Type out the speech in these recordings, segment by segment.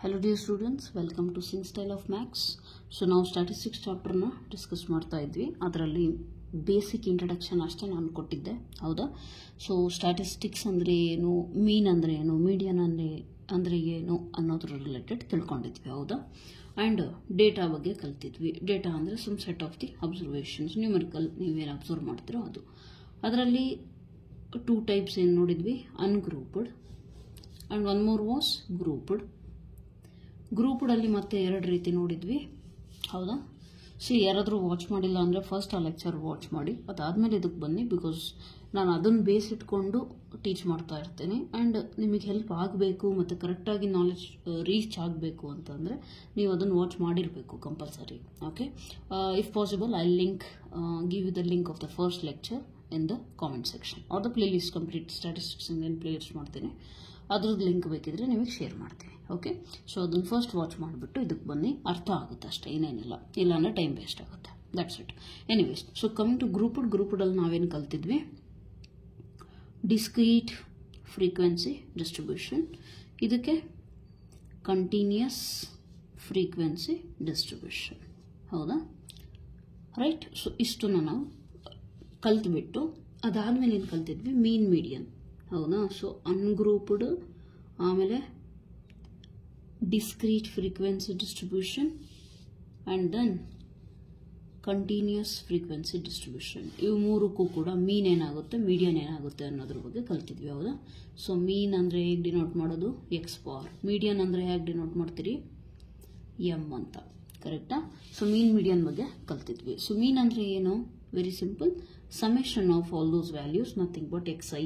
Hello dear students, welcome to Sing Style of Max. So ನಾವು statistics ಚಾಪ್ಟರ್ನ discuss ಮಾಡ್ತಾ ಇದ್ವಿ. ಅದರಲ್ಲಿ ಬೇಸಿಕ್ ಇಂಟ್ರಡಕ್ಷನ್ ಅಷ್ಟೇ ನಾನು ಕೊಟ್ಟಿದ್ದೆ, ಹೌದಾ? ಸೊ ಸ್ಟ್ಯಾಟಿಸ್ಟಿಕ್ಸ್ ಅಂದರೆ ಏನು, ಮೀನ್ ಅಂದರೆ ಏನು, ಮೀಡಿಯನ್ ಅಂದರೆ ಏನು ಅನ್ನೋದ್ರ ರಿಲೇಟೆಡ್ ತಿಳ್ಕೊಂಡಿದ್ವಿ, ಹೌದಾ? ಆ್ಯಂಡ್ ಡೇಟಾ ಬಗ್ಗೆ ಕಲ್ತಿದ್ವಿ. ಡೇಟಾ ಅಂದರೆ some set of the observations, numerical ನೀವೇನು ಅಬ್ಸರ್ವ್ ಮಾಡ್ತೀರೋ ಅದು. ಅದರಲ್ಲಿ 2 ಟೈಪ್ಸ್ ಏನು ನೋಡಿದ್ವಿ, ungrouped and one more was grouped. ಗ್ರೂಪ್ಡಲ್ಲಿ ಮತ್ತೆ 2 ರೀತಿ ನೋಡಿದ್ವಿ, ಹೌದಾ? ಸೊ ಯಾರಾದರೂ ವಾಚ್ ಮಾಡಿಲ್ಲ ಅಂದರೆ ಫಸ್ಟ್ ಆ ಲೆಕ್ಚರ್ ವಾಚ್ ಮಾಡಿ, ಅದಾದಮೇಲೆ ಇದಕ್ಕೆ ಬನ್ನಿ. ಬಿಕಾಸ್ ನಾನು ಅದನ್ನು ಬೇಸ್ ಇಟ್ಕೊಂಡು ಟೀಚ್ ಮಾಡ್ತಾ ಇರ್ತೇನೆ. ಆ್ಯಂಡ್ ನಿಮಗೆ ಹೆಲ್ಪ್ ಆಗಬೇಕು ಮತ್ತು ಕರೆಕ್ಟಾಗಿ ನಾಲೆಜ್ ರೀಚ್ ಆಗಬೇಕು ಅಂತಂದರೆ ನೀವು ಅದನ್ನು ವಾಚ್ ಮಾಡಿರಬೇಕು compulsory. Okay, if possible I give you the link of the first lecture in the comment section or the playlist. Complete statistics ಏನು ಪ್ಲೇ ಲಿಸ್ಟ್ ಮಾಡ್ತೀನಿ, ಅದ್ರದ್ದು ಲಿಂಕ್ ಬೇಕಿದ್ರೆ ನಿಮಗೆ ಶೇರ್ ಮಾಡ್ತೀನಿ. ಓಕೆ, ಸೊ ಅದನ್ನು ಫಸ್ಟ್ ವಾಚ್ ಮಾಡಿಬಿಟ್ಟು ಇದಕ್ಕೆ ಬನ್ನಿ, ಅರ್ಥ ಆಗುತ್ತೆ ಅಷ್ಟೇ, ಏನೇನಿಲ್ಲ. ಇಲ್ಲಾಂದರೆ ಟೈಮ್ ವೇಸ್ಟ್ ಆಗುತ್ತೆ, that's it. Anyways, so coming to ಗ್ರೂಪ್ಡಲ್ಲಿ ನಾವೇನು ಕಲ್ತಿದ್ವಿ, ಡಿಸ್ಕ್ರೀಟ್ ಫ್ರೀಕ್ವೆನ್ಸಿ ಡಿಸ್ಟ್ರಿಬ್ಯೂಷನ್, ಇದಕ್ಕೆ ಕಂಟಿನ್ಯೂಸ್ ಫ್ರೀಕ್ವೆನ್ಸಿ ಡಿಸ್ಟ್ರಿಬ್ಯೂಷನ್, ಹೌದಾ? ರೈಟ್. ಸೊ ಇಷ್ಟನ್ನು ನಾವು ಕಲ್ತ್ಬಿಟ್ಟು ಅದಾದಮೇಲೆ ಏನು ಕಲ್ತಿದ್ವಿ, ಮೀನ್ ಮೀಡಿಯನ್, ಹೌದಾ? ಸೊ ಅನ್ಗ್ರೂಪ್ಡ್, ಆಮೇಲೆ discrete frequency distribution and then continuous frequency distribution. ಇವು ಮೂರಕ್ಕೂ ಕೂಡ ಮೀನ್ ಏನಾಗುತ್ತೆ, ಮೀಡಿಯನ್ ಏನಾಗುತ್ತೆ ಅನ್ನೋದ್ರ ಬಗ್ಗೆ ಕಲ್ತಿದ್ವಿ, ಹೌದಾ? ಸೊ ಮೀನ್ ಅಂದರೆ ಹೇಗೆ ಡಿನೋಟ್ ಮಾಡೋದು, ಎಕ್ಸ್ ಬಾರ್. ಮೀಡಿಯನ್ ಅಂದರೆ ಹೇಗೆ ಡಿನೋಟ್ ಮಾಡ್ತೀರಿ, ಎಮ್ ಅಂತ, ಕರೆಕ್ಟಾ? ಸೊ ಮೀನ್ ಮೀಡಿಯನ್ ಬಗ್ಗೆ ಕಲ್ತಿದ್ವಿ. ಸೊ ಮೀನ್ ಅಂದರೆ ಏನು, very simple, summation of all those values, nothing but x i.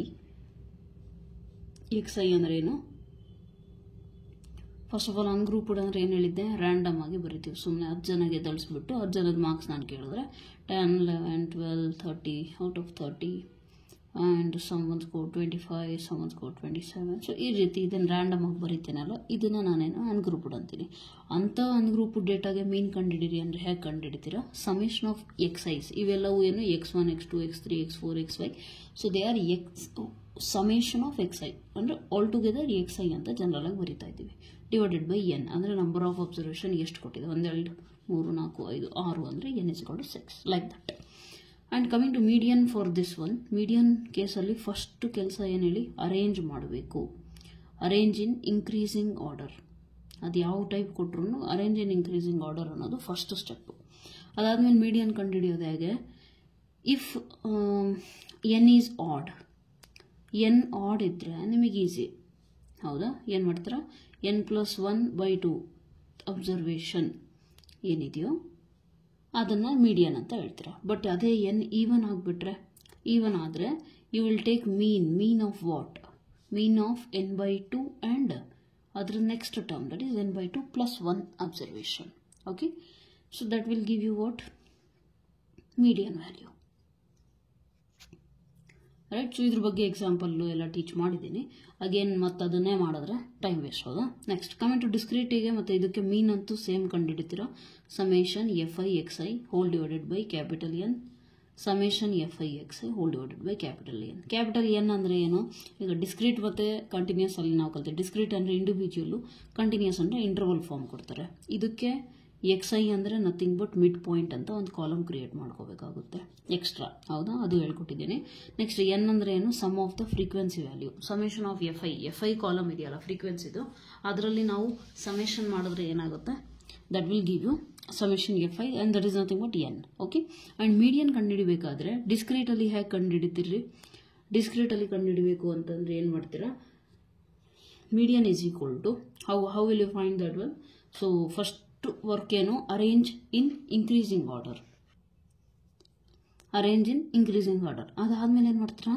X i ಅಂದರೆ ಏನು, ಫಸ್ಟ್ ಆಫ್ ಆಲ್ ಅನ್ಗ್ರೂಪ್ಡ್ ಅಂದರೆ ಏನು ಹೇಳಿದ್ದೆ, ರ್ಯಾಂಡಮ್ ಆಗಿ ಬರಿತೀವಿ. ಸುಮ್ಮನೆ 10 ಜನಗೆ ಎದಳಿಸ್ಬಿಟ್ಟು 10 ಜನದ ಮಾರ್ಕ್ಸ್ ನಾನು ಕೇಳಿದ್ರೆ 10, 11, 12, 30 out of 30 and someone score 25, someone score 27. So ಈ ರೀತಿ ಇದನ್ನು ರ್ಯಾಂಡಮ್ ಆಗಿ ಬರೀತೇನಲ್ಲ, ಇದನ್ನು ನಾನೇನು ಅನ್ಗ್ರೂಪ್ಡ್ ಅಂತೀನಿ. ಅಂಥ ಅನ್ಗ್ರೂಪ್ಡ್ ಡೇಟಾಗೆ ಮೀನ್ ಕಂಡುಹಿಡಿರಿ ಅಂದರೆ ಹೇಗೆ ಕಂಡುಹಿಡಿತೀರಾ, ಸಮೇಷನ್ ಆಫ್ ಎಕ್ಸ್ ಐಸ್. ಇವೆಲ್ಲವೂ ಏನು, X1, X2, X3, X4, XY. So they are summation of X i ಅಂದರೆ ಆಲ್ ಟುಗೆದರ್ ಎಕ್ಸ್ ಐ ಅಂತ ಜನರಲ್ ಆಗಿ ಬರಿತಾ ಇದ್ದೀವಿ. ಡಿವೈಡೆಡ್ ಬೈ ಎನ್ ಅಂದರೆ ನಂಬರ್ ಆಫ್ ಅಬ್ಸರ್ವೇಷನ್ ಎಷ್ಟು ಕೊಟ್ಟಿದೆ, 1, 2, 3, 4, 5, 6 ಅಂದರೆ n is equal to 6, like that. And coming to median for this one, median ಕೇಸಲ್ಲಿ ಫಸ್ಟ್ ಕೆಲಸ ಏನು ಹೇಳಿ, ಅರೇಂಜ್ ಮಾಡಬೇಕು. Arrange in increasing order. ಅದು ಯಾವ ಟೈಪ್ ಕೊಟ್ಟರು ಅರೇಂಜ್ ಇನ್ ಇನ್ಕ್ರೀಸಿಂಗ್ ಆರ್ಡರ್ ಅನ್ನೋದು ಫಸ್ಟ್ ಸ್ಟೆಪ್ಪು. ಅದಾದಮೇಲೆ ಮೀಡಿಯನ್ ಕಂಡುಹಿಡಿಯೋದು ಹೇಗೆ, if N is odd, N odd ಇದ್ದರೆ ನಿಮಗೆ ಈಸಿ, ಹೌದಾ? ಏನು ಮಾಡ್ತೀರಾ, n+1/2 ಅಬ್ಸರ್ವೇಷನ್ ಏನಿದೆಯೋ ಅದನ್ನು ಮೀಡಿಯನ್ ಅಂತ ಹೇಳ್ತೀರಾ. ಬಟ್ ಅದೇ ಎನ್ ಈವನ್ ಆಗಿಬಿಟ್ರೆ, ಈವನ್ ಆದರೆ you will take mean of what, mean of n/2 and ಅದರ next term, that is n/2 + 1 observation. Okay, so that will give you what, median value, right? So ಇದ್ರ ಬಗ್ಗೆ example ಎಲ್ಲ teach ಮಾಡಿದ್ದೀನಿ. Again ಮತ್ತೆ ಅದನ್ನೇ ಮಾಡಿದ್ರೆ time waste, ಹೌದಾ? Next coming to ಡಿಸ್ಕ್ರೀಟಿಗೆ, ಮತ್ತು ಇದಕ್ಕೆ ಮೀನ್ ಅಂತೂ ಸೇಮ್ ಕಂಡುಹಿಡಿತೀರಾ. Summation FI XI whole divided by capital N, summation FI XI whole divided by capital N. Capital N ಅಂದರೆ ಏನು, ಈಗ ಡಿಸ್ಕ್ರೀಟ್ ಮತ್ತು ಕಂಟಿನ್ಯೂಸ್ ಅಲ್ಲಿ ನಾವು ಕಲ್ತೀವಿ. ಡಿಸ್ಕ್ರೀಟ್ ಅಂದರೆ ಇಂಡಿವಿಜುವಲ್ಲು, ಕಂಟಿನ್ಯೂಸ್ ಅಂದರೆ ಇಂಟರ್ವಲ್ ಫಾರ್ಮ್ ಕೊಡ್ತಾರೆ. ಇದಕ್ಕೆ XI ಅಂದರೆ ನಥಿಂಗ್ ಬಟ್ ಮಿಡ್ ಪಾಯಿಂಟ್ ಅಂತ ಒಂದು ಕಾಲಮ್ ಕ್ರಿಯೇಟ್ ಮಾಡ್ಕೋಬೇಕಾಗುತ್ತೆ ಎಕ್ಸ್ಟ್ರಾ, ಹೌದಾ? ಅದು ಹೇಳ್ಕೊಟ್ಟಿದ್ದೀನಿ. ನೆಕ್ಸ್ಟ್ ಎನ್ ಅಂದರೆ ಏನು, sum of the frequency value. Summation of FI column ಇದೆಯಲ್ಲ ಫ್ರೀಕ್ವೆನ್ಸಿದು, ಅದರಲ್ಲಿ ನಾವು ಸಮೇಷನ್ ಮಾಡಿದ್ರೆ ಏನಾಗುತ್ತೆ, that will give you summation FI and that is nothing but n. Okay, and median ಕಂಡುಹಿಡಿಬೇಕಾದ್ರೆ ಡಿಸ್ಕ್ರೀಟಲ್ಲಿ ಹೇಗೆ ಕಂಡುಹಿಡಿತೀರಿ, ಡಿಸ್ಕ್ರೀಟಲ್ಲಿ ಕಂಡುಹಿಡಬೇಕು ಅಂತಂದರೆ ಏನು ಮಾಡ್ತೀರಾ, median is equal to how will you find that one. So first work ಏನು, arrange in increasing order. Arrange in increasing order ಅದಾದಮೇಲೆ ಏನು ಮಾಡ್ತೀರಾ,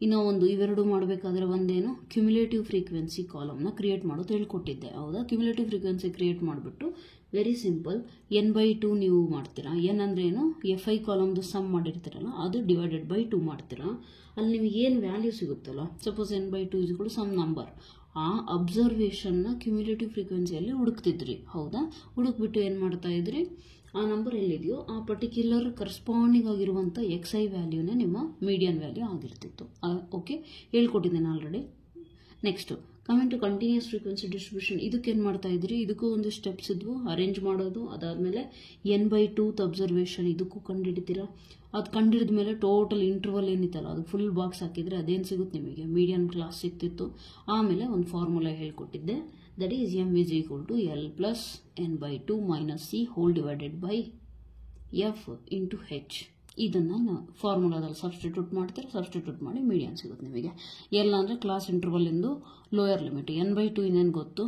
ಇನ್ನೂ ಒಂದು ಇವೆರಡು ಮಾಡಬೇಕಾದ್ರೆ ಒಂದೇನು, ಕ್ಯುಮ್ಯುಲೇಟಿವ್ ಫ್ರೀಕ್ವೆನ್ಸಿ ಕಾಲಮ್ನ ಕ್ರಿಯೇಟ್ ಮಾಡೋದು ಹೇಳ್ಕೊಟ್ಟಿದ್ದೆ, ಹೌದಾ? ಕ್ಯುಮ್ಯುಲೇಟಿವ್ ಫ್ರೀಕ್ವೆನ್ಸಿ ಕ್ರಿಯೇಟ್ ಮಾಡಿಬಿಟ್ಟು ವೆರಿ ಸಿಂಪಲ್ n/2 ನೀವು ಮಾಡ್ತೀರಾ. ಎನ್ ಅಂದರೆ ಏನು, FI ಕಾಲಮ್ದು ಸಮ್ ಮಾಡಿರ್ತೀರಲ್ಲ ಅದು ಡಿವೈಡೆಡ್ ಬೈ 2 ಮಾಡ್ತೀರಾ. ಅಲ್ಲಿ ನಿಮಗೆ ಏನು ವ್ಯಾಲ್ಯೂ ಸಿಗುತ್ತಲ್ಲ, ಸಪೋಸ್ n/2 = ಸಮ್ ನಂಬರ್, ಆ ಅಬ್ಸರ್ವೇಷನ್ನ ಕ್ಯುಮ್ಯುಲೇಟಿವ್ ಫ್ರೀಕ್ವೆನ್ಸಿಯಲ್ಲಿ ಹುಡುಕ್ತಿದ್ರಿ, ಹೌದಾ? ಹುಡುಕ್ಬಿಟ್ಟು ಏನು ಮಾಡ್ತಾ ಇದ್ರಿ, ಆ ನಂಬರ್ ಎಲ್ಲಿದೆಯೋ ಆ ಪರ್ಟಿಕ್ಯುಲರ್ ಕರೆಸ್ಪಾಂಡಿಂಗ್ ಆಗಿರುವಂಥ XI ವ್ಯಾಲ್ಯೂನೇ ನಿಮ್ಮ ಮೀಡಿಯನ್ ವ್ಯಾಲ್ಯೂ ಆಗಿರ್ತಿತ್ತು. ಓಕೆ, ಹೇಳ್ಕೊಟ್ಟಿದ್ದೇನೆ already. Next coming to continuous frequency distribution, ಇದಕ್ಕೆ ಏನು ಮಾಡ್ತಾ ಇದ್ರಿ, ಇದಕ್ಕೂ ಒಂದು ಸ್ಟೆಪ್ಸ್ ಇದ್ವು, ಅರೇಂಜ್ ಮಾಡೋದು, ಅದಾದಮೇಲೆ n/2 ಅಬ್ಸರ್ವೇಷನ್ ಇದಕ್ಕೂ ಕಂಡುಹಿಡಿತೀರಾ. ಅದು ಕಂಡಿಡಿದ ಮೇಲೆ ಟೋಟಲ್ ಇಂಟರ್ವಲ್ ಏನಿತ್ತಲ್ಲ ಅದು ಫುಲ್ ಬಾಕ್ಸ್ ಹಾಕಿದರೆ ಅದೇನು ಸಿಗುತ್ತೆ ನಿಮಗೆ, ಮೀಡಿಯನ್ ಕ್ಲಾಸ್ ಸಿಗ್ತಿತ್ತು. ಆಮೇಲೆ ಒಂದು ಫಾರ್ಮುಲಾ ಹೇಳ್ಕೊಟ್ಟಿದ್ದೆ, that is m is equal to L plus n/2 minus C whole divided by F into H. ಇದನ್ನು ಫಾರ್ಮುಲಾದಲ್ಲಿ ಸಬ್ಸ್ಟಿಟ್ಯೂಟ್ ಮಾಡ್ತೀರಾ, ಸಬ್ಸ್ಟಿಟ್ಯೂಟ್ ಮಾಡಿ ಮೀಡಿಯನ್ ಸಿಗುತ್ತೆ ನಿಮಗೆ. L ಅಂದರೆ ಕ್ಲಾಸ್ ಇಂಟರ್ವಲ್ ಎಂದು ಲೋಯರ್ ಲಿಮಿಟ್, n/2 ಇನ್ನೇನು ಗೊತ್ತು,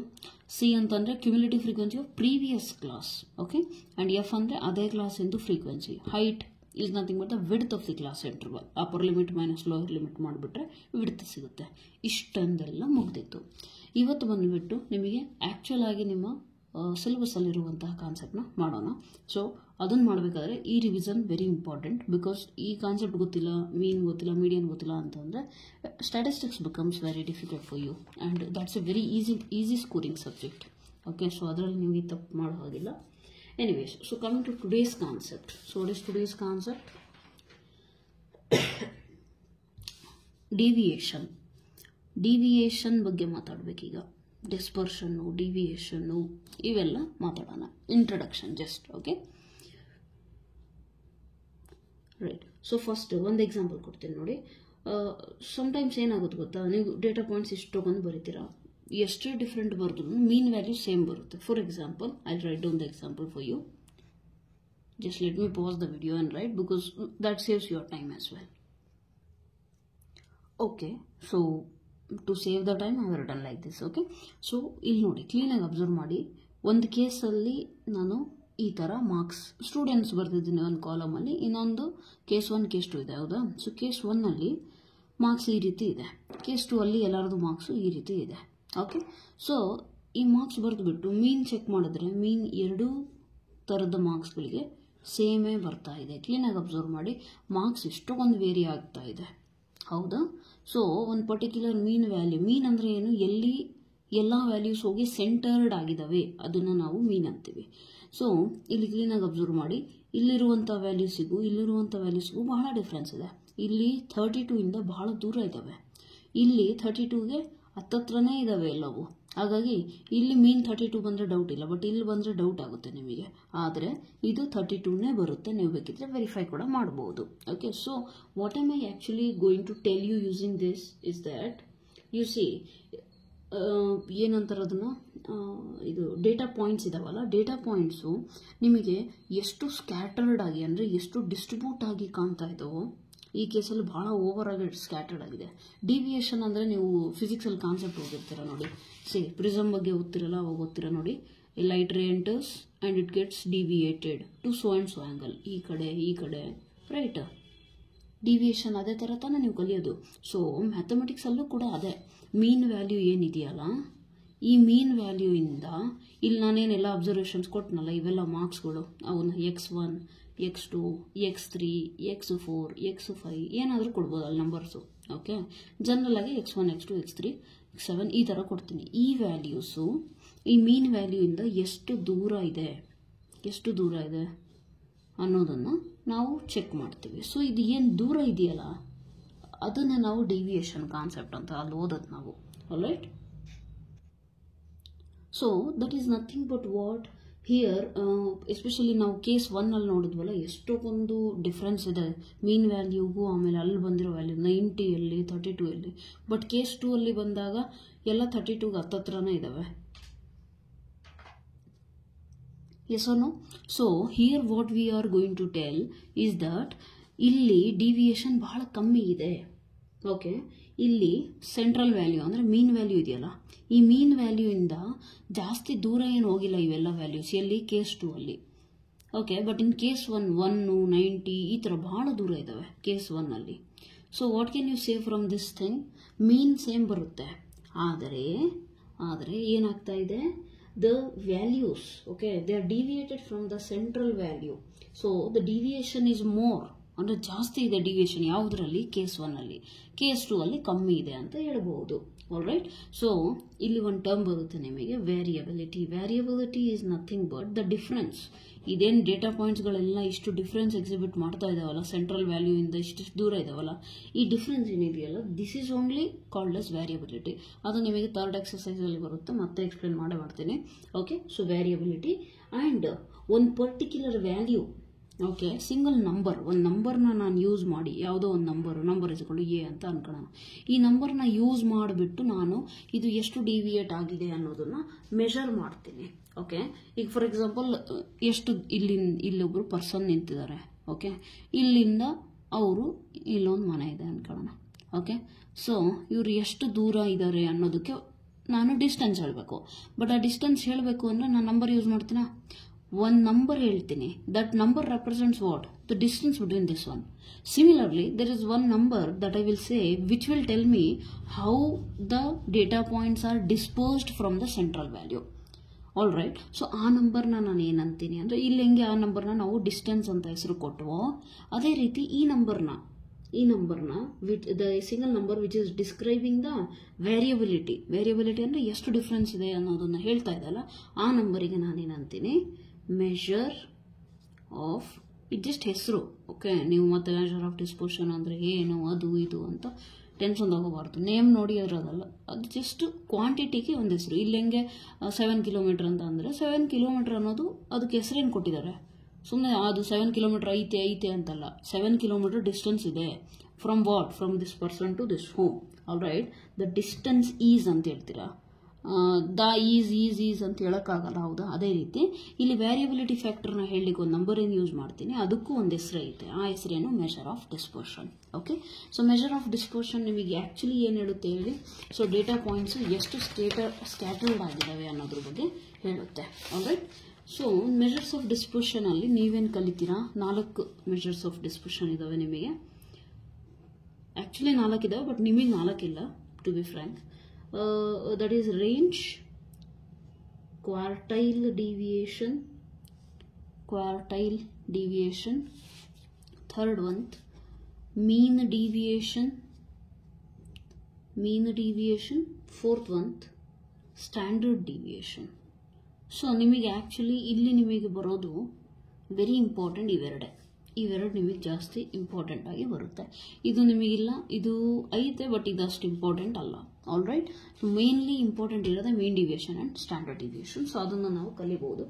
C ಅಂತಂದರೆ cumulative frequency of previous class, okay, and F ಅಂದರೆ ಅದೇ ಕ್ಲಾಸ್ ಎಂದು frequency. Height is nothing but the width of the class interval, upper limit minus lower limit ಮಾಡಿಬಿಟ್ರೆ width ಸಿಗುತ್ತೆ. ಇಷ್ಟೊಂದೆಲ್ಲ ಮುಗ್ದಿತ್ತು. ಇವತ್ತು ಬಂದುಬಿಟ್ಟು ನಿಮಗೆ ಆ್ಯಕ್ಚುಲ್ ಆಗಿ ನಿಮ್ಮ ಸಿಲೆಬಸ್ಸಲ್ಲಿರುವಂತಹ ಕಾನ್ಸೆಪ್ಟ್ನ ಮಾಡೋಣ. ಸೊ ಅದನ್ನು ಮಾಡಬೇಕಾದ್ರೆ ಈ ರಿವಿಷನ್ ವೆರಿ ಇಂಪಾರ್ಟೆಂಟ್, ಬಿಕಾಸ್ ಈ ಕಾನ್ಸೆಪ್ಟ್ ಗೊತ್ತಿಲ್ಲ, ಮೀನ್ ಗೊತ್ತಿಲ್ಲ, ಮೀಡಿಯನ್ ಗೊತ್ತಿಲ್ಲ ಅಂತಂದರೆ statistics becomes very difficult for you, and that's a very easy scoring subject. Okay, so ಅದರಲ್ಲಿ ನಿಮಗೆ ತಪ್ಪು ಮಾಡೋ ಹಾಗಿಲ್ಲ. Anyways, so coming to today's concept. So what is today's concept? Deviation. Deviation ಬಗ್ಗೆ ಮಾತಾಡಬೇಕೀಗ. ಡಿಸ್ಪರ್ಷನ್ನು, ಡಿವಿಯೇಷನ್ನು ಇವೆಲ್ಲ ಮಾತಾಡೋಣ. Introduction just, okay, right. So first ಒಂದು example ಕೊಡ್ತೀನಿ ನೋಡಿ. ಸಮ್ಟೈಮ್ಸ್ ಏನಾಗುತ್ತೆ ಗೊತ್ತಾ, ನೀವು ಡೇಟಾ ಪಾಯಿಂಟ್ಸ್ ಇಷ್ಟೊಂದು ಬರೀತೀರಾ, ಎಷ್ಟೇ ಡಿಫ್ರೆಂಟ್ ಬರೆದ್ರು ಮೀನ್ ವ್ಯಾಲ್ಯೂ ಸೇಮ್ ಬರುತ್ತೆ. For example, I write down the example for you. Just let me pause the video and write, because that saves your time as well. Okay, so to save the time I have written like this. Okay, so ಇಲ್ಲಿ ನೋಡಿ, ಕ್ಲೀನಾಗಿ observe ಮಾಡಿ. ಒಂದು ಕೇಸಲ್ಲಿ ನಾನು ಈ ಥರ marks students ಬರೆದಿದ್ದೀನಿ ಒಂದು ಕಾಲಮಲ್ಲಿ, ಇನ್ನೊಂದು ಕೇಸ್ 1 ಕೇಸ್ 2 ಇದೆ, ಹೌದಾ. ಸೊ ಕೇಸ್ 1ನಲ್ಲಿ ಮಾರ್ಕ್ಸ್ ಈ ರೀತಿ ಇದೆ, ಕೇಸ್ 2 ಅಲ್ಲಿ ಎಲ್ಲರದು ಮಾರ್ಕ್ಸು ಈ ರೀತಿ ಇದೆ. ಓಕೆ, ಸೊ ಈ ಮಾರ್ಕ್ಸ್ ಬರೆದುಬಿಟ್ಟು ಮೀನ್ ಚೆಕ್ ಮಾಡಿದ್ರೆ ಮೀನ್ ಎರಡೂ ಥರದ ಮಾರ್ಕ್ಸ್ಗಳಿಗೆ ಸೇಮೇ ಬರ್ತಾ ಇದೆ. ಕ್ಲೀನಾಗಿ ಅಬ್ಸರ್ವ್ ಮಾಡಿ, ಮಾರ್ಕ್ಸ್ ಇಷ್ಟೊಂದು ವೇರಿ ಆಗ್ತಾ ಇದೆ, ಹೌದಾ. ಸೊ ಒಂದು ಪರ್ಟಿಕ್ಯುಲರ್ ಮೀನ್ ವ್ಯಾಲ್ಯೂ, ಮೀನ್ ಅಂದರೆ ಏನು, ಎಲ್ಲಿ ಎಲ್ಲ ವ್ಯಾಲ್ಯೂಸ್ ಹೋಗಿ ಸೆಂಟರ್ಡ್ ಆಗಿದ್ದಾವೆ ಅದನ್ನು ನಾವು ಮೀನ್ ಅಂತೀವಿ. ಸೊ ಇಲ್ಲಿ ಕ್ಲೀನಾಗಿ ಅಬ್ಸರ್ವ್ ಮಾಡಿ, ಇಲ್ಲಿರುವಂಥ ವ್ಯಾಲ್ಯೂಸಿಗೂ ಇಲ್ಲಿರುವಂಥ ವ್ಯಾಲ್ಯೂಸಿಗೂ ಬಹಳ ಡಿಫ್ರೆನ್ಸ್ ಇದೆ. ಇಲ್ಲಿ 32 ಇಂದ ಬಹಳ ದೂರ ಇದ್ದಾವೆ, ಇಲ್ಲಿ 32ಗೆ ಹತ್ತತ್ರನೇ ಇದ್ದಾವೆ ಎಲ್ಲವೂ. ಹಾಗಾಗಿ ಇಲ್ಲಿ ಮೀನ್ 32 ಬಂದರೆ ಡೌಟ್ ಇಲ್ಲ, ಬಟ್ ಇಲ್ಲಿ ಬಂದರೆ ಡೌಟ್ ಆಗುತ್ತೆ ನಿಮಗೆ. ಆದರೆ ಇದು 32ನೇ ಬರುತ್ತೆ, ನೀವು ಬೇಕಿದ್ರೆ ವೆರಿಫೈ ಕೂಡ ಮಾಡ್ಬೋದು. Okay, so what am I actually going to tell you using this is that you see, ಏನಂತಾರೆ ಅದನ್ನು, ಇದು ಡೇಟಾ ಪಾಯಿಂಟ್ಸ್ ಇದಾವಲ್ಲ, ಡೇಟಾ ಪಾಯಿಂಟ್ಸು ನಿಮಗೆ ಎಷ್ಟು ಸ್ಕ್ಯಾಟರ್ಡ್ ಆಗಿ ಅಂದರೆ ಎಷ್ಟು ಡಿಸ್ಟ್ರಿಬ್ಯೂಟ್ ಆಗಿ ಕಾಣ್ತಾ ಇದ್ದಾವೋ, ಈ ಕೇಸಲ್ಲಿ ಭಾಳ ಓವರ್ ಆಗಿ ಸ್ಕ್ಯಾಟರ್ಡ್ ಆಗಿದೆ. ಡಿವಿಯೇಷನ್ ಅಂದರೆ ನೀವು ಫಿಸಿಕ್ಸಲ್ಲಿ ಕಾನ್ಸೆಪ್ಟ್ ಓದಿರ್ತೀರ ನೋಡಿ, ಪ್ರಿಸಮ್ ಬಗ್ಗೆ ಓದ್ತಿರಲ್ಲ, ಅವಾಗ ಓದ್ತೀರ ನೋಡಿ. Light ray enters and it gets deviated to so and so angle, ಈ ಕಡೆ ರೈಟ್. ಡಿವಿಯೇಷನ್ ಅದೇ ಥರ ತಾನೇ ನೀವು ಕಲಿಯೋದು. ಸೊ ಮ್ಯಾಥಮೆಟಿಕ್ಸಲ್ಲೂ ಕೂಡ ಅದೇ ಮೀನ್ ವ್ಯಾಲ್ಯೂ ಏನಿದೆಯಲ್ಲ, ಈ ಮೀನ್ ವ್ಯಾಲ್ಯೂಯಿಂದ ಇಲ್ಲಿ ನಾನೇನೆಲ್ಲ ಅಬ್ಸರ್ವೇಷನ್ಸ್ ಕೊಟ್ಟನಲ್ಲ, ಇವೆಲ್ಲ ಮಾರ್ಕ್ಸ್ಗಳು, ಅವನ್ನ x1 x2 x3 x4 x5 ಏನಾದರೂ ಕೊಡ್ಬೋದು ಅಲ್ಲಿ ನಂಬರ್ಸು. ಓಕೆ, ಜನರಲ್ ಆಗಿ x1 x2 x3 x7 ಈ ಥರ ಕೊಡ್ತೀನಿ. ಈ ವ್ಯಾಲ್ಯೂಸು ಈ ಮೀನ್ ವ್ಯಾಲ್ಯೂಯಿಂದ ಎಷ್ಟು ದೂರ ಇದೆ ಅನ್ನೋದನ್ನು ನಾವು ಚೆಕ್ ಮಾಡ್ತೀವಿ. ಸೊ ಇದು ಏನು ದೂರ ಇದೆಯಲ್ಲ ಅದನ್ನು ನಾವು ಡಿವಿಯೇಷನ್ ಕಾನ್ಸೆಪ್ಟ್ ಅಂತ ಅಲ್ಲಿ ಓದೋದು ನಾವು, right. So that is nothing but what here, especially ನಾವು ಕೇಸ್ 1ನಲ್ಲಿ ನೋಡಿದ್ವಲ್ಲ, ಎಷ್ಟೊಂದು ಡಿಫ್ರೆನ್ಸ್ ಇದೆ ಮೀನ್ ವ್ಯಾಲ್ಯೂಗೂ ಆಮೇಲೆ ಅಲ್ಲಿ ಬಂದಿರೋ ವ್ಯಾಲ್ಯೂ 90ಯಲ್ಲಿ 32ಯಲ್ಲಿ. ಬಟ್ ಕೇಸ್ 2ಅಲ್ಲಿ ಬಂದಾಗ ಎಲ್ಲ 32ಗೆ ಹತ್ತತ್ರನೇ ಇದ್ದಾವೆ. Yes or no? So here what we are going to tell is that ಇಲ್ಲಿ ಡಿವಿಯೇಷನ್ ಬಹಳ ಕಮ್ಮಿ ಇದೆ. ಓಕೆ, ಇಲ್ಲಿ ಸೆಂಟ್ರಲ್ ವ್ಯಾಲ್ಯೂ ಅಂದರೆ ಮೀನ್ ವ್ಯಾಲ್ಯೂ ಇದೆಯಲ್ಲ, ಈ ಮೀನ್ ವ್ಯಾಲ್ಯೂಯಿಂದ ಜಾಸ್ತಿ ದೂರ ಏನು ಹೋಗಿಲ್ಲ ಇವೆಲ್ಲ ವ್ಯಾಲ್ಯೂಸ್, ಎಲ್ಲಿ ಕೇಸ್ 2ಅಲ್ಲಿ. ಓಕೆ, ಬಟ್ ಇನ್ ಕೇಸ್ 1 90 ಈ ಥರ ಬಹಳ ದೂರ ಇದ್ದಾವೆ ಕೇಸ್ 1ಅಲ್ಲಿ. So what can you say from this thing, mean same ಬರುತ್ತೆ, ಆದರೆ ಏನಾಗ್ತಾ ಇದೆ, the values, okay, they are deviated from the central value. So the deviation is more, ಅಂದರೆ ಜಾಸ್ತಿ ಇದೆ ಡಿವಿಯೇಷನ್ ಯಾವುದರಲ್ಲಿ, ಕೇಸ್ 1ಅಲ್ಲಿ. ಕೇಸ್ 2ಅಲ್ಲಿ ಕಮ್ಮಿ ಇದೆ ಅಂತ ಹೇಳ್ಬೋದು. All right. ಸೊ ಇಲ್ಲಿ ಒಂದು ಟರ್ಮ್ ಬರುತ್ತೆ ನಿಮಗೆ variability. Variability is nothing but the difference. ಇದೇನು ಡೇಟಾ ಪಾಯಿಂಟ್ಸ್ಗಳೆಲ್ಲ ಇಷ್ಟು ಡಿಫ್ರೆನ್ಸ್ ಎಕ್ಸಿಬಿಟ್ ಮಾಡ್ತಾ ಇದಾವಲ್ಲ, ಸೆಂಟ್ರಲ್ ವ್ಯಾಲ್ಯೂ ಇಂದ ಇಷ್ಟು ದೂರ ಇದಾವಲ್ಲ, ಈ ಡಿಫ್ರೆನ್ಸ್ ಏನಿದೆಯಲ್ಲ, this is only called as variability. ಅದು ನಿಮಗೆ ಥರ್ಡ್ ಎಕ್ಸಸೈಸಲ್ಲಿ ಬರುತ್ತೆ, ಮತ್ತೆ ಎಕ್ಸ್ಪ್ಲೇನ್ ಮಾಡ್ತೀನಿ. ಓಕೆ, ಸೊ ವೇರಿಯಬಿಲಿಟಿ ಆ್ಯಂಡ್ ಒಂದು particular value, okay, single number, ಒಂದು ನಂಬರ್ನ ನಾನು ಯೂಸ್ ಮಾಡಿ, ಯಾವುದೋ ಒಂದು ನಂಬರ್ ಇಸ್ಕೊಂಡು ಎ ಅಂತ ಅನ್ಕೊಳ್ಳೋಣ. ಈ ನಂಬರ್ನ ಯೂಸ್ ಮಾಡಿಬಿಟ್ಟು ನಾನು ಇದು ಎಷ್ಟು ಡಿವಿಯೇಟ್ ಆಗಿದೆ ಅನ್ನೋದನ್ನ ಮೆಷರ್ ಮಾಡ್ತೀನಿ. ಓಕೆ, ಈಗ ಫಾರ್ ಎಕ್ಸಾಂಪಲ್ ಎಷ್ಟು ಇಲ್ಲೊಬ್ರು ಪರ್ಸನ್ ನಿಂತಿದ್ದಾರೆ. ಓಕೆ, ಇಲ್ಲಿಂದ ಅವರು ಇಲ್ಲೊಂದು ಮನೆ ಇದೆ ಅನ್ಕೊಳ್ಳೋಣ. ಓಕೆ, ಸೊ ಇವರು ಎಷ್ಟು ದೂರ ಇದ್ದಾರೆ ಅನ್ನೋದಕ್ಕೆ ನಾನು ಡಿಸ್ಟೆನ್ಸ್ ಹೇಳಬೇಕು. ಬಟ್ ಆ ಡಿಸ್ಟೆನ್ಸ್ ಹೇಳಬೇಕು ಅಂದರೆ ನಾನು ನಂಬರ್ ಯೂಸ್ ಮಾಡ್ತೀನಾ? ಒಂದು ನಂಬರ್ ಹೇಳ್ತೀನಿ. That number represents what? The distance between this one. Similarly, there is one number that I will say which will tell me how the data points are dispersed from the central value. All right. So ಆ ನಂಬರ್ನ ನಾನು ಏನಂತೀನಿ ಅಂದರೆ, ಇಲ್ಲಿ ಹೆಂಗೆ ಆ ನಂಬರ್ನ ನಾವು distance ಅಂತ ಹೆಸರು ಕೊಟ್ಟವೋ, ಅದೇ ರೀತಿ ಈ ನಂಬರ್ನ the single number which is describing the variability ಅಂದರೆ ಎಷ್ಟು ಡಿಫ್ರೆನ್ಸ್ ಇದೆ ಅನ್ನೋದನ್ನ ಹೇಳ್ತಾ ಇದ್ದಲ್ಲ, ಆ ನಂಬರಿಗೆ ನಾನೇನಂತೀನಿ ಮೆಷರ್ ಆಫ್, ಇದು ಜಸ್ಟ್ ಹೆಸರು. ಓಕೆ, ನೀವು ಮತ್ತೆ ಮೆಷರ್ ಆಫ್ ಡಿಸ್ಪೋರ್ಷನ್ ಅಂದರೆ ಏನು, ಅದು ಇದು ಅಂತ ಟೆನ್ಷನ್ ತಗೋಬಾರ್ದು. ನೇಮ್ ನೋಡಿ ಇರೋದಲ್ಲ, ಅದು ಜಸ್ಟ್ ಕ್ವಾಂಟಿಟಿಗೆ ಒಂದು ಹೆಸರು. ಇಲ್ಲಿ ಹೆಂಗೆ 7 ಕಿಲೋಮೀಟರ್ ಅಂತ ಅಂದರೆ 7 ಕಿಲೋಮೀಟರ್ ಅನ್ನೋದು ಅದಕ್ಕೆ ಹೆಸರೇನು ಕೊಟ್ಟಿದ್ದಾರೆ, ಸುಮ್ಮನೆ ಅದು 7 ಕಿಲೋಮೀಟರ್ ಐತೆ ಅಂತಲ್ಲ. 7 ಕಿಲೋಮೀಟರ್ ಡಿಸ್ಟೆನ್ಸ್ ಇದೆ. From what? From this person to this home. All right. The distance is ಅಂತ ಹೇಳ್ತೀರಾ, ದ ಈಸ್ ಅಂತ ಹೇಳೋಕ್ಕಾಗಲ್ಲ, ಹೌದಾ? ಅದೇ ರೀತಿ ಇಲ್ಲಿ ವೇರಿಯಬಿಲಿಟಿ ಫ್ಯಾಕ್ಟರ್ನ ಹೇಳಲಿಕ್ಕೆ ಒಂದು ನಂಬರ್ ಏನು ಯೂಸ್ ಮಾಡ್ತೀನಿ, ಅದಕ್ಕೂ ಒಂದು ಹೆಸರು ಐತೆ. ಆ ಹೆಸರೇನು? Measure of dispersion. Okay, so measure of dispersion ನಿಮಗೆ ಆ್ಯಕ್ಚುಲಿ ಏನು ಹೇಳುತ್ತೆ ಹೇಳಿ? ಸೊ ಡೇಟಾ ಪಾಯಿಂಟ್ಸ್ ಎಷ್ಟು ಸ್ಕ್ಯಾಟರ್ಡ್ ಆಗಿದ್ದಾವೆ ಅನ್ನೋದ್ರ ಬಗ್ಗೆ ಹೇಳುತ್ತೆ. All right. So measures of dispersion ಅಲ್ಲಿ ನೀವೇನು ಕಲಿತೀರಾ? 4 ಮೆಷರ್ಸ್ ಆಫ್ ಡಿಸ್ಪೋರ್ಷನ್ ಇದಾವೆ ನಿಮಗೆ. ಆ್ಯಕ್ಚುಲಿ 4 ಇದಾವೆ, ಬಟ್ ನಿಮಗೆ 4 ಇಲ್ಲ, to be frank. That is range, quartile deviation, third one mean deviation, fourth one standard deviation. So ನಿಮಗೆ ಆ್ಯಕ್ಚುಲಿ ಇಲ್ಲಿ ನಿಮಗೆ ಬರೋದು ವೆರಿ ಇಂಪಾರ್ಟೆಂಟ್ ಇವೆರಡು ನಿಮಗೆ ಜಾಸ್ತಿ ಇಂಪಾರ್ಟೆಂಟ್ ಆಗಿ ಬರುತ್ತೆ. ಇದು ನಿಮಗಿಲ್ಲ, ಇದು ಐತೆ, ಬಟ್ ಇದಷ್ಟು ಇಂಪಾರ್ಟೆಂಟ್ ಅಲ್ಲ. All right. So mainly important ಇರೋದೇ mean deviation and standard deviation. So ಅದನ್ನು ನಾವು ಕಲಿಬಹುದು.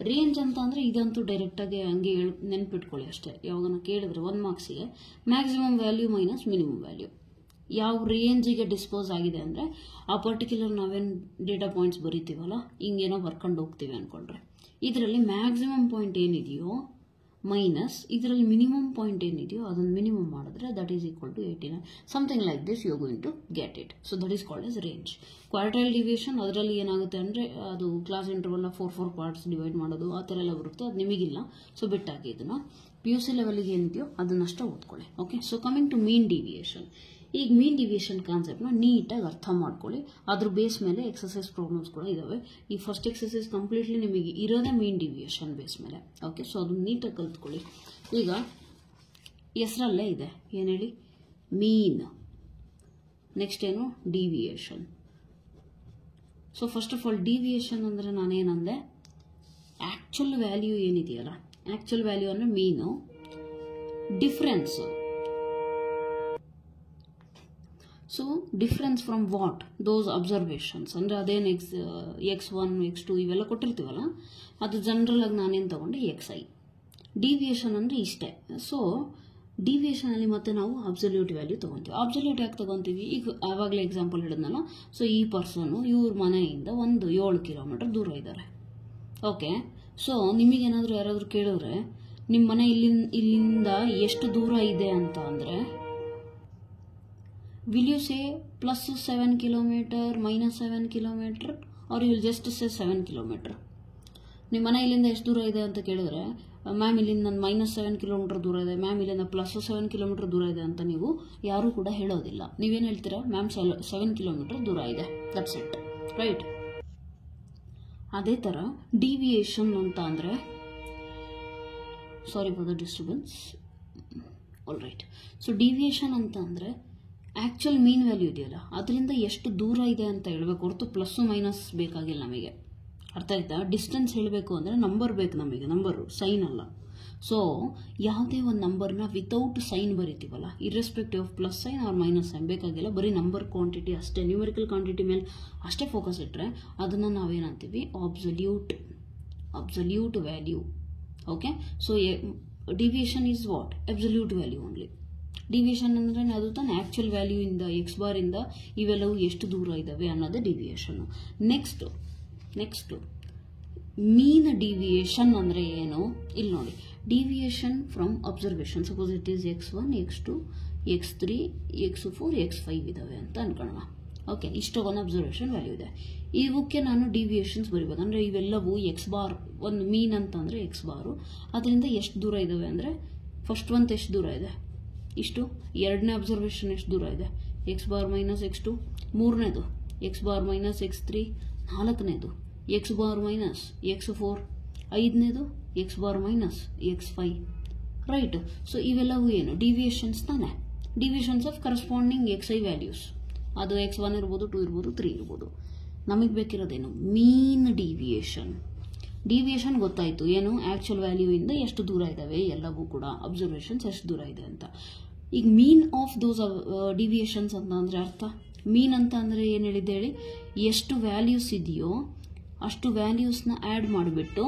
ರೇಂಜ್ ಅಂತ ಅಂದರೆ ಇದಂತೂ ಡೈರೆಕ್ಟಾಗಿ ಹಂಗೆ ನೆನ್ಪಿಟ್ಕೊಳ್ಳಿ ಅಷ್ಟೇ. ಯಾವಾಗ ಕೇಳಿದ್ರೆ 1 ಮಾರ್ಕ್ಸಿಗೆ maximum value minus minimum value ಯಾವ ರೇಂಜಿಗೆ ಡಿಸ್ಪೋಸ್ ಆಗಿದೆ ಅಂದರೆ ಆ ಪರ್ಟಿಕ್ಯುಲರ್ ನಾವೇನು ಡೇಟಾ ಪಾಯಿಂಟ್ಸ್ ಬರಿತೀವಲ್ಲ, ಹಿಂಗೇನೋ ಬರ್ಕೊಂಡು ಹೋಗ್ತೀವಿ ಅಂದ್ಕೊಂಡ್ರೆ, ಇದರಲ್ಲಿ ಮ್ಯಾಕ್ಸಿಮಮ್ ಪಾಯಿಂಟ್ ಏನಿದೆಯೋ ಮೈನಸ್ ಇದರಲ್ಲಿ ಮಿನಿಮಮ್ ಪಾಯಿಂಟ್ ಏನಿದೆಯೋ ಅದನ್ನು ಮಿನಿಮಮ್ ಮಾಡಿದ್ರೆ that is equal to 89. Something like this you are going to get it. So that is called as range. Quartile deviation ಅದರಲ್ಲಿ ಏನಾಗುತ್ತೆ ಅಂದರೆ ಅದು ಕ್ಲಾಸ್ ಇಂಟರ್ವಲ್ನ 4 ಪಾರ್ಟ್ಸ್ ಡಿವೈಡ್ ಮಾಡೋದು ಆ ಥರ ಎಲ್ಲ ಬರುತ್ತೆ. ಅದು ನಿಮಗಿಲ್ಲ, ಸೊ ಬಿಟ್ಟಾಗಿ ಇದನ್ನು PUC ಲೆವೆಲ್ಗೆ ಏನಿದೆಯೋ ಅದನ್ನಷ್ಟೇ ಓದ್ಕೊಳ್ಳಿ. Okay, so coming to mean deviation. ಈಗ ಮೀನ್ ಡಿವಿಯೇಷನ್ ಕಾನ್ಸೆಪ್ಟ್ನ ನೀಟಾಗಿ ಅರ್ಥ ಮಾಡ್ಕೊಳ್ಳಿ. ಅದ್ರ ಬೇಸ್ ಮೇಲೆ ಎಕ್ಸಸೈಸ್ ಪ್ರಾಬ್ಲಮ್ಸ್ ಕೂಡ ಇದಾವೆ. ಈ ಫಸ್ಟ್ ಎಕ್ಸಸೈಸ್ ಕಂಪ್ಲೀಟ್ಲಿ ನಿಮಗೆ ಇರೋದೇ ಮೀನ್ ಡಿವಿಯೇಷನ್ ಬೇಸ್ ಮೇಲೆ. ಓಕೆ, ಸೊ ಅದನ್ನ ನೀಟಾಗಿ ಕಲ್ತ್ಕೊಳ್ಳಿ. ಈಗ ಹೆಸರಲ್ಲೇ ಇದೆ, ಏನು ಹೇಳಿ? ಮೀನ್. ನೆಕ್ಸ್ಟ್ ಏನು? Deviation. So first of all deviation ಅಂದರೆ ನಾನೇನಂದೆ, ಆ್ಯಕ್ಚುಲ್ ವ್ಯಾಲ್ಯೂ ಏನಿದೆಯಲ್ಲ, ಆ್ಯಕ್ಚುಲ್ ವ್ಯಾಲ್ಯೂ ಅಂದರೆ ಮೀನು, difference. So difference from what? Those observations. ಅಂದರೆ ಅದೇನು X1 X2 ಇವೆಲ್ಲ ಕೊಟ್ಟಿರ್ತೀವಲ್ಲ, ಅದು ಜನರಲ್ ಆಗಿ ನಾನೇನು ತಗೊಂಡೆ XI. ಡಿವಿಯೇಷನ್ ಅಂದರೆ ಇಷ್ಟೇ. ಸೊ ಡಿವಿಯೇಷನಲ್ಲಿ ಮತ್ತೆ ನಾವು ಅಬ್ಸಲ್ಯೂಟ್ ವ್ಯಾಲ್ಯೂ ತೊಗೊತೀವಿ. ಅಬ್ಸಲ್ಯೂಟ್ ಯಾಕೆ ತೊಗೊತೀವಿ? ಈಗ ಆವಾಗಲೇ ಎಕ್ಸಾಂಪಲ್ ಹೇಳಿದ್ನಲ್ಲ. ಸೊ ಈ ಪರ್ಸನ್ನು ಇವ್ರ ಮನೆಯಿಂದ 7 ಕಿಲೋಮೀಟರ್ ದೂರ ಇದ್ದಾರೆ. ಓಕೆ, ಸೊ ನಿಮಗೇನಾದರೂ ಯಾರಾದರೂ ಕೇಳಿದ್ರೆ ನಿಮ್ಮ ಮನೆ ಇಲ್ಲಿಂದ ಎಷ್ಟು ದೂರ ಇದೆ ಅಂತ ಅಂದರೆ, will you say plus 7 kilometer, minus 7 kilometer, or you will just say 7 kilometer? ನಿಮ್ಮ ಮನೆ ಇಲ್ಲಿಂದ ಎಷ್ಟು ದೂರ ಇದೆ ಅಂತ ಕೇಳಿದ್ರೆ, ಮ್ಯಾಮ್ ಇಲ್ಲಿಂದ ನಾನು -7 ಕಿಲೋಮೀಟರ್ ದೂರ ಇದೆ, ಮ್ಯಾಮ್ ಇಲ್ಲಿಂದ +7 ಕಿಲೋಮೀಟರ್ ದೂರ ಇದೆ ಅಂತ ನೀವು ಯಾರೂ ಕೂಡ ಹೇಳೋದಿಲ್ಲ. ನೀವೇನು ಹೇಳ್ತೀರಾ? ಮ್ಯಾಮ್ 7 ಕಿಲೋಮೀಟರ್ ದೂರ ಇದೆ, ದಟ್ಸ್ ಇಟ್, ರೈಟ್? ಅದೇ ಥರ ಡಿವಿಯೇಷನ್ ಅಂತ ಅಂದರೆ, sorry for the disturbance. All right. So deviation ಅಂತ ಅಂದರೆ ಆ್ಯಕ್ಚುಯಲ್ ಮೀನ್ ವ್ಯಾಲ್ಯೂ ಇದೆಯಲ್ಲ ಅದರಿಂದ ಎಷ್ಟು ದೂರ ಇದೆ ಅಂತ ಹೇಳಬೇಕು ಹೊರತು ಪ್ಲಸ್ಸು ಮೈನಸ್ ಬೇಕಾಗಿಲ್ಲ ನಮಗೆ. ಅರ್ಥ ಆಯ್ತಾ? ಡಿಸ್ಟೆನ್ಸ್ ಹೇಳಬೇಕು ಅಂದರೆ ನಂಬರ್ ಬೇಕು ನಮಗೆ, ನಂಬರು ಸೈನ್ ಅಲ್ಲ. ಸೊ ಯಾವುದೇ ಒಂದು ನಂಬರ್ನ ವಿತೌಟ್ ಸೈನ್ ಬರಿತೀವಲ್ಲ, irrespective of plus sign or minus sign ಬೇಕಾಗಿಲ್ಲ, ಬರೀ ನಂಬರ್ ಕ್ವಾಂಟಿಟಿ ಅಷ್ಟೇ, ನ್ಯೂಮರಿಕಲ್ ಕ್ವಾಂಟಿಟಿ ಮೇಲೆ ಅಷ್ಟೇ ಫೋಕಸ್ ಇಟ್ಟರೆ ಅದನ್ನು ನಾವೇನಂತೀವಿ absolute value. Okay, so deviation is what? Absolute value only. Deviation ಅಂದರೆ ಅದು ತಾನೆ ಆ್ಯಕ್ಚುಯಲ್ ವ್ಯಾಲ್ಯೂ ಇಂದ ಎಕ್ಸ್ ಬಾರಿಂದ ಇವೆಲ್ಲವೂ ಎಷ್ಟು ದೂರ ಇದ್ದಾವೆ ಅನ್ನೋದೇ ಡಿವಿಯೇಷನ್ನು. ನೆಕ್ಸ್ಟು ಮೀನ್ ಡಿವಿಯೇಷನ್ ಅಂದರೆ ಏನು? ಇಲ್ಲಿ ನೋಡಿ, deviation from observation. Suppose it is x1, x2, x3, x4, x5 ಇದಾವೆ ಅಂತ ಅನ್ಕೊಳ್ಳೋಣ. ಓಕೆ, ಇಷ್ಟೊಂದು ಅಬ್ಸರ್ವೇಷನ್ ವ್ಯಾಲ್ಯೂ ಇದೆ. ಇವಕ್ಕೆ ನಾನು ಡಿವಿಯೇಷನ್ಸ್ ಬರಿಬೇಕು ಅಂದರೆ ಇವೆಲ್ಲವೂ ಎಕ್ಸ್ ಬಾರ್, ಒಂದು ಮೀನ್ ಅಂತ ಅಂದರೆ ಎಕ್ಸ್ ಬಾರು, ಅದರಿಂದ ಎಷ್ಟು ದೂರ ಇದ್ದಾವೆ ಅಂದರೆ ಫಸ್ಟ್ ಒಂದು ಎಷ್ಟು ದೂರ ಇದೆ ಇಷ್ಟು, ಎರಡನೇ ಅಬ್ಸರ್ವೇಷನ್ ಎಷ್ಟು ದೂರ ಇದೆ ಎಕ್ಸ್ ಬಾರ್ ಮೈನಸ್ x2, ಮೂರನೇದು ಎಕ್ಸ್ ಬಾರ್ ಮೈನಸ್ x3, ನಾಲ್ಕನೇದು ಎಕ್ಸ್ ಬಾರ್ ಮೈನಸ್ x4, ಐದನೇದು X bar minus x5, right. So ಇವೆಲ್ಲವೂ ಏನು? ಡಿವಿಯೇಷನ್ಸ್ ತಾನೆ, deviations of corresponding xi values. ಅದು x1 ಇರ್ಬೋದು, 2 ಇರ್ಬೋದು, 3 ಇರ್ಬೋದು. ನಮಗೆ ಬೇಕಿರೋದೇನು? ಮೀನ್ ಡಿವಿಯೇಷನ್. ಡಿವಿಯೇಷನ್ ಗೊತ್ತಾಯಿತು ಏನು? ಆ್ಯಕ್ಚುಯಲ್ ವ್ಯಾಲ್ಯೂ ಇಂದ ಎಷ್ಟು ದೂರ ಇದ್ದಾವೆ ಎಲ್ಲವೂ ಕೂಡ, ಅಬ್ಸರ್ವೇಷನ್ಸ್ ಎಷ್ಟು ದೂರ ಇದೆ ಅಂತ. ಈಗ ಮೀನ್ ಆಫ್ ದೋಸ್ ಡಿವಿಯೇಷನ್ಸ್ ಅಂತ ಅಂದರೆ ಅರ್ಥ, ಮೀನ್ ಅಂತ ಅಂದರೆ ಏನು ಹೇಳಿದ್ದೆ ಹೇಳಿ? ಎಷ್ಟು ವ್ಯಾಲ್ಯೂಸ್ ಇದೆಯೋ ಅಷ್ಟು ವ್ಯಾಲ್ಯೂಸ್ನ ಆ್ಯಡ್ ಮಾಡಿಬಿಟ್ಟು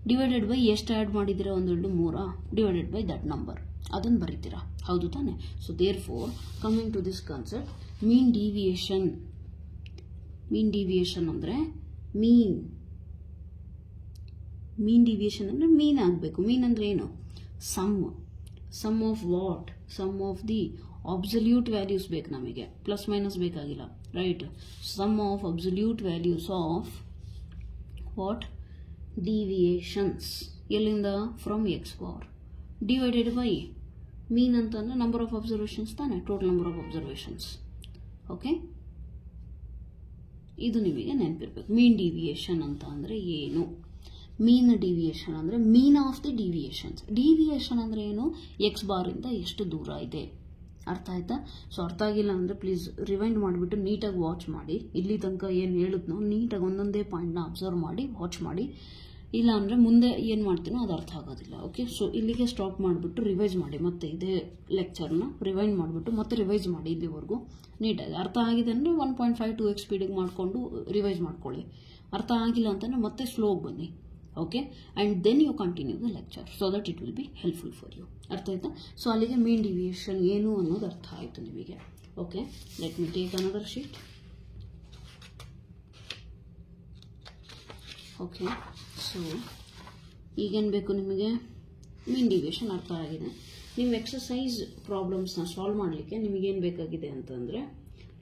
ಡಿವೈಡೆಡ್ ಬೈ ಎಷ್ಟು ಆ್ಯಡ್ ಮಾಡಿದ್ದೀರಾ, 1, 2, 3 ಡಿವೈಡೆಡ್ ಬೈ ದಟ್ ನಂಬರ್, ಅದನ್ನು ಬರೀತೀರಾ, ಹೌದು ತಾನೆ? So therefore coming to this concept, mean deviation ಅಂದರೆ ಮೀನ್ ಡಿವಿಯೇಷನ್ ಅಂದರೆ ಮೀನ್ ಆಗಬೇಕು. ಮೀನ್ ಅಂದರೆ ಏನು? Sum of what? Sum of the absolute values ಬೇಕು ನಮಗೆ, ಪ್ಲಸ್ ಮೈನಸ್ ಬೇಕಾಗಿಲ್ಲ, right? Sum of absolute values of what? Deviations. ಎಲ್ಲಿಂದ? From x bar divided by mean ಅಂತಂದರೆ ನಂಬರ್ ಆಫ್ ಅಬ್ಸರ್ವೇಷನ್ಸ್ ತಾನೆ, total number of observations. Okay, ಇದು ನಿಮಗೆ ನೆನಪಿರ್ಬೇಕು. ಮೀನ್ deviation ಅಂತ ಅಂದರೆ ಏನು? ಮೀನ್ ಡಿವಿಯೇಷನ್ ಅಂದರೆ ಮೀನ್ ಆಫ್ ದಿ ಡಿವಿಯೇಷನ್ಸ್. ಡಿವಿಯೇಷನ್ ಅಂದರೆ ಏನು? ಎಕ್ಸ್ ಬಾರಿಂದ ಎಷ್ಟು ದೂರ ಇದೆ. ಅರ್ಥ ಆಯ್ತಾ? ಸೊ ಅರ್ಥ ಆಗಿಲ್ಲ ಅಂದರೆ ಪ್ಲೀಸ್ ರಿವೈಂಡ್ ಮಾಡಿಬಿಟ್ಟು ನೀಟಾಗಿ ವಾಚ್ ಮಾಡಿ. ಇಲ್ಲಿ ತನಕ ಏನು ಹೇಳಿದ್ನೋ ನೀಟಾಗಿ ಒಂದೊಂದೇ ಪಾಯಿಂಟ್ನ ಅಬ್ಸರ್ವ್ ಮಾಡಿ ವಾಚ್ ಮಾಡಿ. ಇಲ್ಲ ಅಂದರೆ ಮುಂದೆ ಏನು ಮಾಡ್ತೀನೋ ಅದು ಅರ್ಥ ಆಗೋದಿಲ್ಲ. ಓಕೆ, ಸೊ ಇಲ್ಲಿಗೆ ಸ್ಟಾಪ್ ಮಾಡಿಬಿಟ್ಟು ರಿವೈಸ್ ಮಾಡಿ, ಮತ್ತೆ ಇದೇ ಲೆಕ್ಚರ್ನ ರಿವೈಂಡ್ ಮಾಡಿಬಿಟ್ಟು ಮತ್ತೆ ರಿವೈಸ್ ಮಾಡಿ ಇಲ್ಲಿವರೆಗೂ ನೀಟಾಗಿ. ಅರ್ಥ ಆಗಿದೆ ಅಂದರೆ 1.5 2x ಸ್ಪೀಡಿಗೆ ಮಾಡಿಕೊಂಡು ರಿವೈಸ್ ಮಾಡ್ಕೊಳ್ಳಿ. ಅರ್ಥ ಆಗಿಲ್ಲ ಅಂತಂದರೆ ಮತ್ತೆ ಸ್ಲೋಗಿ ಬನ್ನಿ. Okay, and then you continue the lecture so that it will be helpful for you. ಅರ್ಥ ಆಯ್ತಾ? ಸೊ ಅಲ್ಲಿಗೆ ಮೀನ್ ಡಿವಿಯೇಷನ್ ಏನು ಅನ್ನೋದು ಅರ್ಥ ಆಯಿತು ನಿಮಗೆ. Okay, let me take another sheet. Okay, so ಈಗೇನು ಬೇಕು ನಿಮಗೆ? ಮೀನ್ ಡಿವಿಯೇಷನ್ ಅರ್ಥ ಆಗಿದೆ. ನಿಮ್ಮ ಎಕ್ಸಸೈಸ್ ಪ್ರಾಬ್ಲಮ್ಸ್ನ ಸಾಲ್ವ್ ಮಾಡಲಿಕ್ಕೆ ನಿಮಗೇನು ಬೇಕಾಗಿದೆ ಅಂತಂದರೆ,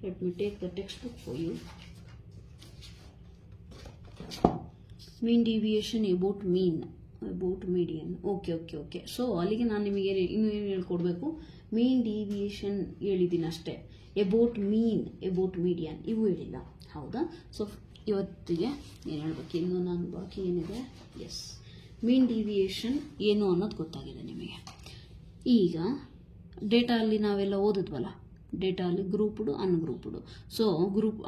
let me take the textbook for you. Mean deviation about median. Okay. So ಅಲ್ಲಿಗೆ ನಾನು ನಿಮಗೆ ಇನ್ನೂ ಏನು ಹೇಳ್ಕೊಡ್ಬೇಕು? ಮೀನ್ ಡಿವಿಯೇಷನ್ ಹೇಳಿದ್ದೀನಿ ಅಷ್ಟೇ, ಅಬೌಟ್ ಮೀಡಿಯನ್ ಇವು ಹೇಳಿಲ್ಲ, ಹೌದಾ? ಸೊ ಇವತ್ತಿಗೆ ಏನು ಹೇಳ್ಬೇಕು, ಇನ್ನು ನಾನು ಬಾಕಿ ಏನಿದೆ, ಎಸ್, ಮೀನ್ ಡಿವಿಯೇಷನ್ ಏನು ಅನ್ನೋದು ಗೊತ್ತಾಗಿದೆ ನಿಮಗೆ. ಈಗ ಡೇಟಾ ಅಲ್ಲಿ ನಾವೆಲ್ಲ ಓದಿದ್ವಲ್ಲ, ಡೇಟಾ ಅಲ್ಲಿ ಗ್ರೂಪ್ಡ್ ಅನ್ಗ್ರೂಪ್ಡ್. ಸೊ ಗ್ರೂಪ್ಡ್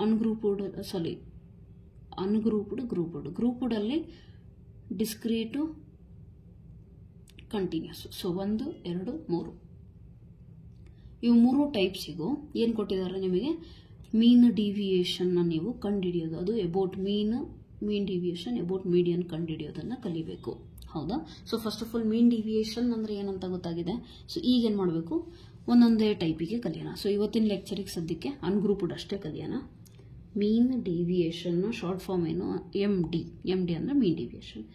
ಅಲ್ಲಿ ಡಿಸ್ಕ್ರೀಟು ಕಂಟಿನ್ಯೂಸ್. ಸೊ 1 2 3 ಇವು 3 ಟೈಪ್ಸಿಗೂ ಏನು ಕೊಟ್ಟಿದ್ದಾರೆ ನಿಮಗೆ? ಮೀನ್ ಡಿವಿಯೇಷನ್ನ ನೀವು ಕಂಡುಹಿಡಿಯೋದು, ಅದು about mean deviation about median ಕಂಡುಹಿಡಿಯೋದನ್ನು ಕಲಿಬೇಕು, ಹೌದಾ? So first of all mean deviation ಅಂದರೆ ಏನಂತ ಗೊತ್ತಾಗಿದೆ. ಸೊ ಈಗೇನು ಮಾಡಬೇಕು? ಒಂದೊಂದೇ ಟೈಪಿಗೆ ಕಲಿಯೋಣ. ಸೊ ಇವತ್ತಿನ ಲೆಕ್ಚರಿಗೆ ಸದ್ಯಕ್ಕೆ ಅನ್ಗ್ರೂಪ್ಡ್ ಅಷ್ಟೇ ಕಲಿಯೋಣ. ಮೀನ್ ಡಿವಿಯೇಷನ್ನ ಶಾರ್ಟ್ ಫಾರ್ಮ್ ಏನು? MD ಅಂದರೆ mean deviation.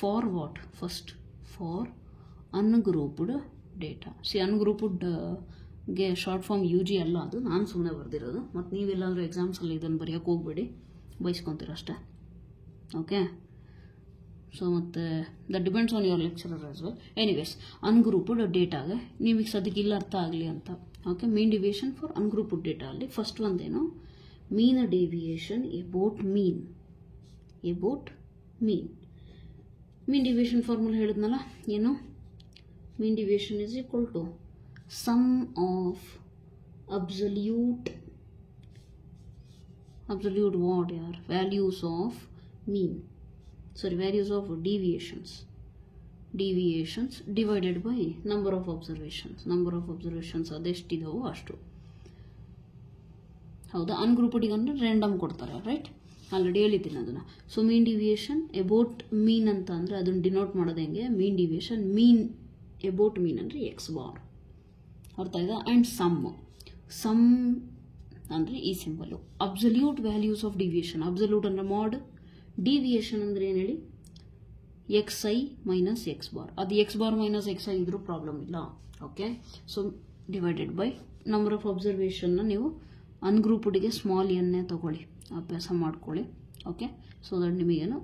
For what? First for ungrouped data. ಅನ್ಗ್ರೂಪ್ಡ್ಗೆ ಶಾರ್ಟ್ ಫಾರ್ಮ್ UG ಅಲ್ಲ, ಅದು ನಾನು ಸುಮ್ಮನೆ ಬರೆದಿರೋದು. ಮತ್ತು ನೀವೆಲ್ಲಾದರೂ ಎಕ್ಸಾಮ್ಸಲ್ಲಿ ಇದನ್ನು ಬರೆಯೋಕೆ ಹೋಗ್ಬೇಡಿ, ಬಯಸ್ಕೊತೀರ ಅಷ್ಟೇ. ಓಕೆ, ಸೊ ಮತ್ತು that depends on your lecturer as well. Anyways, ungrouped ಡೇಟಾಗೆ ನಿಮಗೆ ಸದ್ಯಕ್ಕೆ ಇಲ್ಲ ಅರ್ಥ ಆಗಲಿ ಅಂತ. Okay, mean deviation for ungrouped data ಅಲ್ಲಿ ಫಸ್ಟ್ ಒಂದೇನು? Mean deviation about mean. Mean deviation formula ಹೇಳಿದ್ನಲ್ಲ, ಏನು? Mean deviation is equal to sum of absolute what are values of mean, sorry, values of deviations divided by number of observations ಅದೆಷ್ಟಿದಾವೋ ಅಷ್ಟು. ಹೌದಾ? ಅನ್ಗ್ರೂಪ್ಡಿಗೆ ಅಂದರೆ random ಕೊಡ್ತಾರೆ, right? Already ಹೇಳಿದ್ದೀನಿ ಅದನ್ನು. So mean deviation ಎಬೋಟ್ ಮೀನ್ ಅಂತ ಅಂದರೆ ಅದನ್ನು ಡಿನೋಟ್ ಮಾಡೋದು ಹೆಂಗೆ? ಮೀನ್ ಡಿವಿಯೇಷನ್ ಮೀನ್ ಎಬೋಟ್ ಮೀನ್ ಅಂದರೆ ಎಕ್ಸ್ ಬಾರ್, ಅರ್ಥ ಆಯ್ತಾ? ಆ್ಯಂಡ್ ಸಮ್ ಅಂದರೆ ಈ symbol. Absolute values of deviation, absolute ಅಂದರೆ ಮಾಡ್, ಡಿವಿಯೇಷನ್ ಅಂದರೆ ಏನು ಹೇಳಿ? X i minus x bar. ಅದು x bar minus x i ಇದ್ರೂ ಪ್ರಾಬ್ಲಮ್ ಇಲ್ಲ, okay? So divided by number of ಅಬ್ಸರ್ವೇಷನ್ನ ನೀವು ಅನ್ಗ್ರೂಪ್ಡಿಗೆ ಸ್ಮಾಲ್ ಎನ್ನೇ ತಗೊಳ್ಳಿ, ಅಭ್ಯಾಸ ಮಾಡ್ಕೊಳ್ಳಿ, ಓಕೆ? ಸೊ ದಟ್ ನಿಮಗೇನು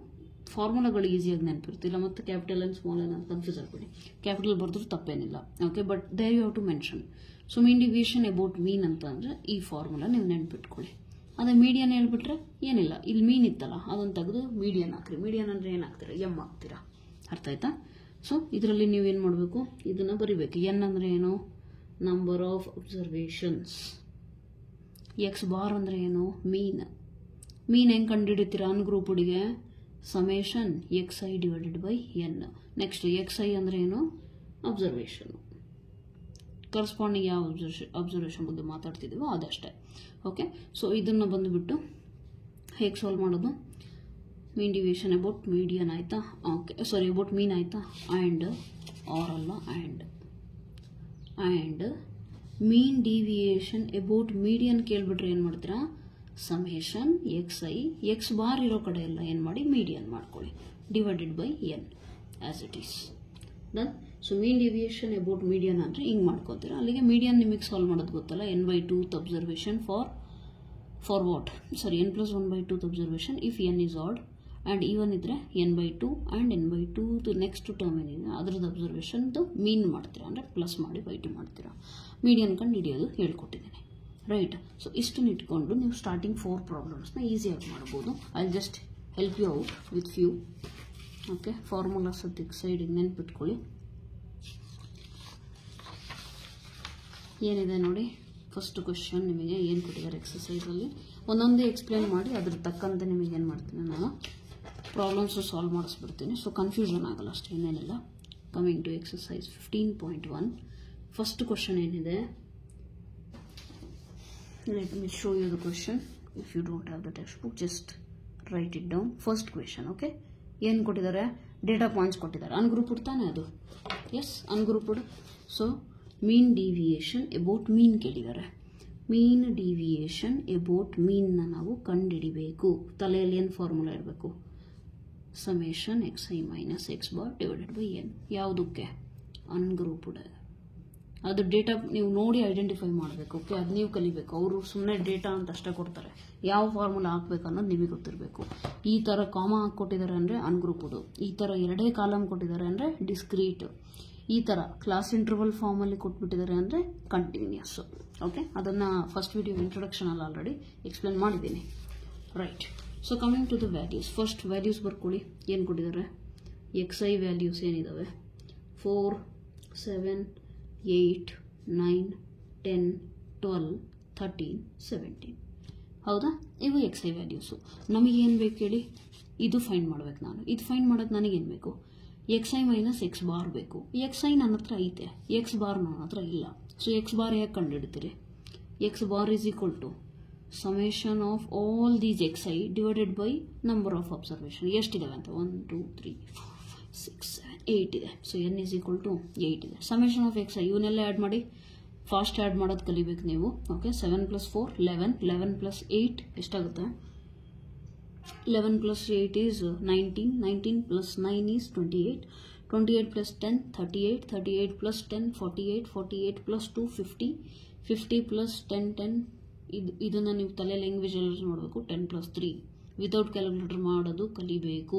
ಫಾರ್ಮುಲಾಗಳು ಈಸಿಯಾಗಿ ನೆನಪಿರ್ತಿಲ್ಲ, ಮತ್ತು ಕ್ಯಾಪಿಟಲ್ ಆ್ಯಂಡ್ ಸ್ಮಾಲ್ ಏನ್ ಅಂತ ಕನ್ಫ್ಯೂಸ್ ಆಗಬೇಡಿ. ಕ್ಯಾಪಿಟಲ್ ಬರೆದ್ರೂ ತಪ್ಪೇನಿಲ್ಲ, okay? But there you have to mention. So mean deviation about mean ಅಂತ ಅಂದರೆ ಈ ಫಾರ್ಮುಲಾ ನೀವು ನೆನ್ಪಿಟ್ಕೊಳ್ಳಿ. ಅದೇ ಮೀಡಿಯನ್ ಹೇಳ್ಬಿಟ್ರೆ ಏನಿಲ್ಲ, ಇಲ್ಲಿ ಮೀನ್ ಇತ್ತಲ್ಲ ಅದನ್ನು ತೆಗೆದು ಮೀಡಿಯನ್ ಹಾಕ್ರಿ. ಮೀಡಿಯನ್ ಅಂದರೆ ಏನು ಹಾಕ್ತೀರಾ? ಎಮ್ ಹಾಕ್ತೀರಾ, ಅರ್ಥ ಆಯ್ತಾ? ಸೊ ಇದರಲ್ಲಿ ನೀವೇನು ಮಾಡಬೇಕು? ಇದನ್ನು ಬರಿಬೇಕು. ಎನ್ ಅಂದರೆ ಏನು? Number of observations. X bar ಅಂದರೆ ಏನು? ಮೀನ್ ಹೆಂಗೆ ಕಂಡುಹಿಡಿತೀರಾ ಅನ್ಗ್ರೂಪ್ಡಿಗೆ? Summation x i divided by n. Next x i ಅಂದರೆ ಏನು? ಅಬ್ಸರ್ವೇಷನು. ಕರೆಸ್ಪಾಂಡಿಂಗ್ ಯಾವ ಅಬ್ಸರ್ವೇಷನ್ ಬಗ್ಗೆ ಮಾತಾಡ್ತಿದ್ದೀವೋ ಅದಷ್ಟೇ, ಓಕೆ? ಸೊ ಇದನ್ನು ಬಂದುಬಿಟ್ಟು ಹೇಗೆ ಸಾಲ್ವ್ ಮಾಡೋದು? ಮೀನ್ ಡಿವಿಯೇಷನ್ ಅಬೌಟ್ ಮೀಡಿಯನ್ ಆಯಿತಾ? ಓಕೆ, ಸಾರಿ, ಅಬೌಟ್ ಮೀನ್ ಆಯಿತಾ? And mean deviation about median ಕೇಳಿಬಿಟ್ರೆ ಏನು ಮಾಡ್ತೀರಾ? Summation x i, x bar ಇರೋ ಕಡೆ ಎಲ್ಲ ಏನು ಮಾಡಿ? ಮೀಡಿಯನ್ ಮಾಡ್ಕೊಳ್ಳಿ, divided by n as it is done. So mean deviation about median ಅಂದರೆ ಹಿಂಗೆ ಮಾಡ್ಕೊತೀರಾ. ಅಲ್ಲಿಗೆ ಮೀಡಿಯನ್ ನಿಮಗೆ ಸಾಲ್ವ್ ಮಾಡೋದು ಗೊತ್ತಲ್ಲ, n/2th observation for what? Sorry, n+1/2th observation if n is odd and even ಇದ್ದರೆ n/2 and n/2 next term ಏನಿದೆ ಅದರದ್ದು ಅಬ್ಸರ್ವೇಷನ್ದು ಮೀನ್ ಮಾಡ್ತೀರಾ, ಅಂದರೆ ಪ್ಲಸ್ ಮಾಡಿ ಬೈ2 ಮಾಡ್ತೀರಾ. ಮೀಡಿಯನ್ ಕಂಡು ಹಿಡಿಯೋದು ಹೇಳ್ಕೊಟ್ಟಿದ್ದೀನಿ, ರೈಟ್? ಸೊ ಇಷ್ಟನ್ನು ಇಟ್ಕೊಂಡು ನೀವು ಸ್ಟಾರ್ಟಿಂಗ್ 4 ಪ್ರಾಬ್ಲಮ್ಸ್ನ ಈಸಿಯಾಗಿ ಮಾಡ್ಬೋದು. I just help you out with few, okay? Formula ಸದ್ಯಕ್ಕೆ ಸೈಡಿಗೆ ನೆನ್ಪಿಟ್ಕೊಳ್ಳಿ. ಏನಿದೆ ನೋಡಿ, ಫಸ್ಟ್ ಕ್ವೆಶ್ಚನ್ ನಿಮಗೆ ಏನು ಕೊಟ್ಟಿದ್ದಾರೆ ಎಕ್ಸಸೈಸಲ್ಲಿ ಒಂದೊಂದೇ ಎಕ್ಸ್ಪ್ಲೇನ್ ಮಾಡಿ ಅದ್ರ ತಕ್ಕಂತೆ ನಿಮಗೆ ಏನು ಮಾಡ್ತೀನಿ ನಾನು ಪ್ರಾಬ್ಲಮ್ಸು ಸಾಲ್ವ್ ಮಾಡಿಸ್ಬಿಡ್ತೀನಿ. ಸೊ ಕನ್ಫ್ಯೂಷನ್ ಆಗಲ್ಲ ಅಷ್ಟೇ, ಏನೇನಿಲ್ಲ. Coming to exercise 15.1 first question ಏನಿದೆ? Let me show you the question. If you don't have the textbook just write it down. First question, okay? ಏನು ಕೊಟ್ಟಿದ್ದಾರೆ? ಡೇಟಾ ಪಾಯಿಂಟ್ಸ್ ಕೊಟ್ಟಿದ್ದಾರೆ. Ungrouped ತಾನೇ ಅದು? Yes, ungrouped. So mean deviation about mean ಕೇಳಿದ್ದಾರೆ. Mean deviation about ಮೀನ್ನ ನಾವು ಕಂಡುಹಿಡಿಬೇಕು. ತಲೆಯಲ್ಲಿ ಏನು ಫಾರ್ಮುಲಾ ಇರಬೇಕು? Summation x i minus x bar divided by N. ಯಾವುದಕ್ಕೆ? ಅನ್ಗ್ರೂಪ್ಡ್. ಅದು ಡೇಟಾ ನೀವು ನೋಡಿ ಐಡೆಂಟಿಫೈ ಮಾಡಬೇಕು, ಓಕೆ? ಅದು ನೀವು ಕಲಿಬೇಕು. ಅವರು ಸುಮ್ಮನೆ ಡೇಟಾ ಅಂತ ಅಷ್ಟೇ ಕೊಡ್ತಾರೆ, ಯಾವ ಫಾರ್ಮುಲಾ ಹಾಕ್ಬೇಕು ಅನ್ನೋದು ನಿಮಗೆ ಗೊತ್ತಿರಬೇಕು. ಈ ಥರ ಕಾಮಾ ಹಾಕ್ಕೊಟ್ಟಿದ್ದಾರೆ ಅಂದರೆ ಅನ್ಗ್ರೂಪ್ಡು, ಈ ಥರ 2 ಕಾಲಮ್ ಕೊಟ್ಟಿದ್ದಾರೆ ಅಂದರೆ ಡಿಸ್ಕ್ರೀಟ್, ಈ ಥರ ಕ್ಲಾಸ್ ಇಂಟರ್ವಲ್ ಫಾರ್ಮಲ್ಲಿ ಕೊಟ್ಬಿಟ್ಟಿದ್ದಾರೆ ಅಂದರೆ ಕಂಟಿನ್ಯೂಸ್, ಓಕೆ? ಅದನ್ನು ಫಸ್ಟ್ ವಿಡಿಯೋ ಇಂಟ್ರೊಡಕ್ಷನಲ್ಲಿ ಆಲ್ರೆಡಿ ಎಕ್ಸ್ಪ್ಲೇನ್ ಮಾಡಿದ್ದೀನಿ, right? So coming to the values, first values ಬರ್ಕೊಳ್ಳಿ. ಏನು ಕೊಟ್ಟಿದ್ದಾರೆ? ಎಕ್ಸ್ ಐ ವ್ಯಾಲ್ಯೂಸ್ ಏನಿದ್ದಾವೆ? 4, 7, 8, 9, 10, 12, 13, 17. ಹೌದಾ? ಇವು ಎಕ್ಸ್ ಐ ವ್ಯಾಲ್ಯೂಸು. ನಮಗೇನು ಬೇಕು ಹೇಳಿ? ಇದು ಫೈಂಡ್ ಮಾಡ್ಬೇಕು ನಾನು. ಇದು ಫೈಂಡ್ ಮಾಡೋದು ನನಗೇನು ಬೇಕು? X i minus x bar ಬೇಕು. ಎಕ್ಸ್ ಐ ನನ್ನ ಹತ್ರ ಐತೆ, ಎಕ್ಸ್ ಬಾರ್ ನನ್ನ ಹತ್ರ ಇಲ್ಲ. ಸೊ ಎಕ್ಸ್ ಬಾರ್ ಹೇಗೆ ಕಂಡುಹಿಡ್ತೀರಿ? X bar is equal to summation of all these x i divided by number of observation. ಎಷ್ಟಿದಾವೆ ಅಂತ? 1, 2, 3, 4, 5, 6, 7, 8 ಇದೆ. So N is equal to 8 ಇದೆ. ಸಮೇಷನ್ ಆಫ್ ಎಕ್ಸ್ ಐ ಇವನ್ನೆಲ್ಲ ಆ್ಯಡ್ ಮಾಡಿ, ಫಾಸ್ಟ್ ಆ್ಯಡ್ ಮಾಡೋದು ಕಲಿಬೇಕು ನೀವು, ಓಕೆ? 7 + 4 11, 11 + 8 ಎಷ್ಟಾಗುತ್ತೆ? 11 + 8 is 19, 19 + 9 is 28, 28 + 10 38, 38 + 10 48, 48 + 2 50, 50 + 10 10. ಇದನ್ನು ನೀವು ತಲೆಯಲ್ಲಿ ಹೆಂಗೆ ವಿಜುವಲೈಸ್ ಮಾಡಬೇಕು? 10 + 3 ವಿತೌಟ್ ಕ್ಯಾಲ್ಕುಲೇಟರ್ ಮಾಡೋದು ಕಲಿಬೇಕು.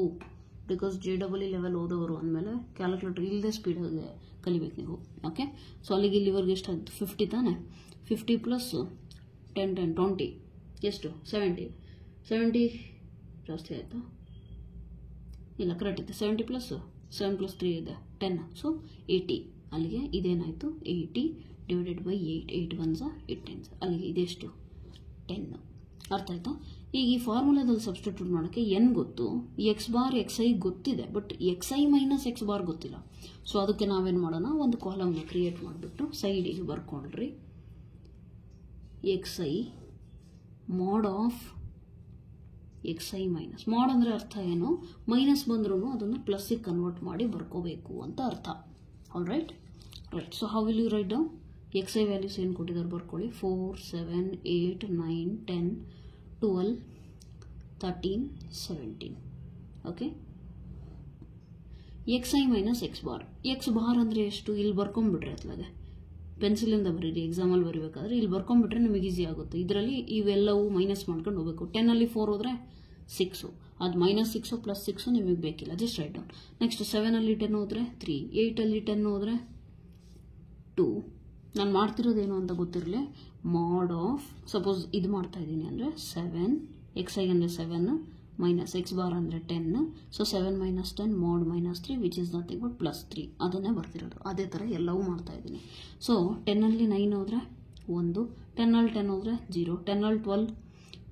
ಬಿಕಾಸ್ JEE ಲೆವೆಲ್ ಓದೋರು ಅಂದಮೇಲೆ ಕ್ಯಾಲ್ಕುಲೇಟರ್ ಇಲ್ಲದೆ ಸ್ಪೀಡಾಗಿ ಕಲಿಬೇಕು ನೀವು, ಓಕೆ? ಸೊ ಅಲ್ಲಿಗೆ ಇಲ್ಲಿವರೆಗೆ ಎಷ್ಟಾಗುತ್ತೆ? 50 ತಾನೆ? 50 + 10 10 20 ಎಷ್ಟು? 70. 70 ಜಾಸ್ತಿ ಆಯಿತಾ? ಇಲ್ಲ, ಕರೆಕ್ಟ್ ಇದೆ. 70 + 7 + 3 ಇದೆ 10. ಸೊ 80. ಅಲ್ಲಿಗೆ ಇದೇನಾಯಿತು? 80 ಡಿವೈಡೆಡ್ ಬೈ 8, 8 1s 8 10s, ಅಲ್ಲಿಗೆ ಇದೆಷ್ಟು 10. ಅರ್ಥ ಆಯ್ತಾ? ಈಗ ಈ ಫಾರ್ಮುಲಾದಲ್ಲಿ ಸಬ್ಸ್ಟಿಟ್ಯೂಟ್ ಮಾಡೋಕ್ಕೆ n ಗೊತ್ತು, ಎಕ್ಸ್ ಬಾರ್ ಎಕ್ಸ್ ಐ ಗೊತ್ತಿದೆ, but x i minus x bar ಗೊತ್ತಿಲ್ಲ. ಸೊ ಅದಕ್ಕೆ ನಾವೇನು ಮಾಡೋಣ, ಒಂದು ಕಾಲಮ್ನ ಕ್ರಿಯೇಟ್ ಮಾಡಿಬಿಟ್ಟು ಸೈಡಿಗೆ ಬರ್ಕೊಂಡ್ರಿ x i mod of X i minus. Mod ಅಂದರೆ ಅರ್ಥ ಏನು, ಮೈನಸ್ ಬಂದ್ರೂ ಅದನ್ನು ಪ್ಲಸ್ಸಿಗೆ ಕನ್ವರ್ಟ್ ಮಾಡಿ ಬರ್ಕೋಬೇಕು ಅಂತ ಅರ್ಥ. All right. So how will you write down? X I values ಏನು ಕೊಟ್ಟಿದ್ದಾರೆ ಬರ್ಕೊಳ್ಳಿ. 4 7 8 9 10 12 13 17. Okay. X i minus x bar. X bar ಅಂದರೆ ಎಷ್ಟು, ಇಲ್ಲಿ ಬರ್ಕೊಂಡ್ಬಿಟ್ರೆ ಅತ್ಲಾಗೆ ಪೆನ್ಸಿಲಿಂದ ಬರೀರಿ, ಎಕ್ಸಾಮಲ್ಲಿ ಬರೀಬೇಕಾದ್ರೆ ಇಲ್ಲಿ ಬರ್ಕೊಂಡ್ಬಿಟ್ರೆ ನಮಗೆ ಈಸಿ ಆಗುತ್ತೆ. ಇದರಲ್ಲಿ ಇವೆಲ್ಲವೂ ಮೈನಸ್ ಮಾಡ್ಕೊಂಡು ಹೋಗಬೇಕು. 10ಅಲ್ಲಿ 4 ಹೋದರೆ 6, ಅದು -6 +6 ನಿಮಗೆ ಬೇಕಿಲ್ಲ, ಜಸ್ಟ್ ರೈಟ್ ಡೌನ್. ನೆಕ್ಸ್ಟ್ 7ಅಲ್ಲಿ 10 ಹೋದರೆ 3, 8ಅಲ್ಲಿ 10 ಹೋದರೆ 2. ನಾನು ಮಾಡ್ತಿರೋದೇನು ಅಂತ ಗೊತ್ತಿರಲಿ. ಮಾಡ್ ಆಫ್, ಸಪೋಸ್ ಇದು ಮಾಡ್ತಾ ಇದ್ದೀನಿ ಅಂದರೆ 7, ಎಕ್ಸ್ ಐ ಅಂದರೆ 7 ಮೈನಸ್ ಎಕ್ಸ್ ಬಾರ್ ಅಂದರೆ 10. So 7 - 10 mod -3 which is nothing but +3. ಅದನ್ನೇ ಬರ್ತಿರೋದು. ಅದೇ ಥರ ಎಲ್ಲವೂ ಮಾಡ್ತಾ ಇದ್ದೀನಿ. ಸೊ 10ಅಲ್ಲಿ 9 ಹೋದರೆ 1, 10ಅಲ್ಲಿ 10 ಹೋದರೆ 0, 10ಅಲ್ಲಿ 12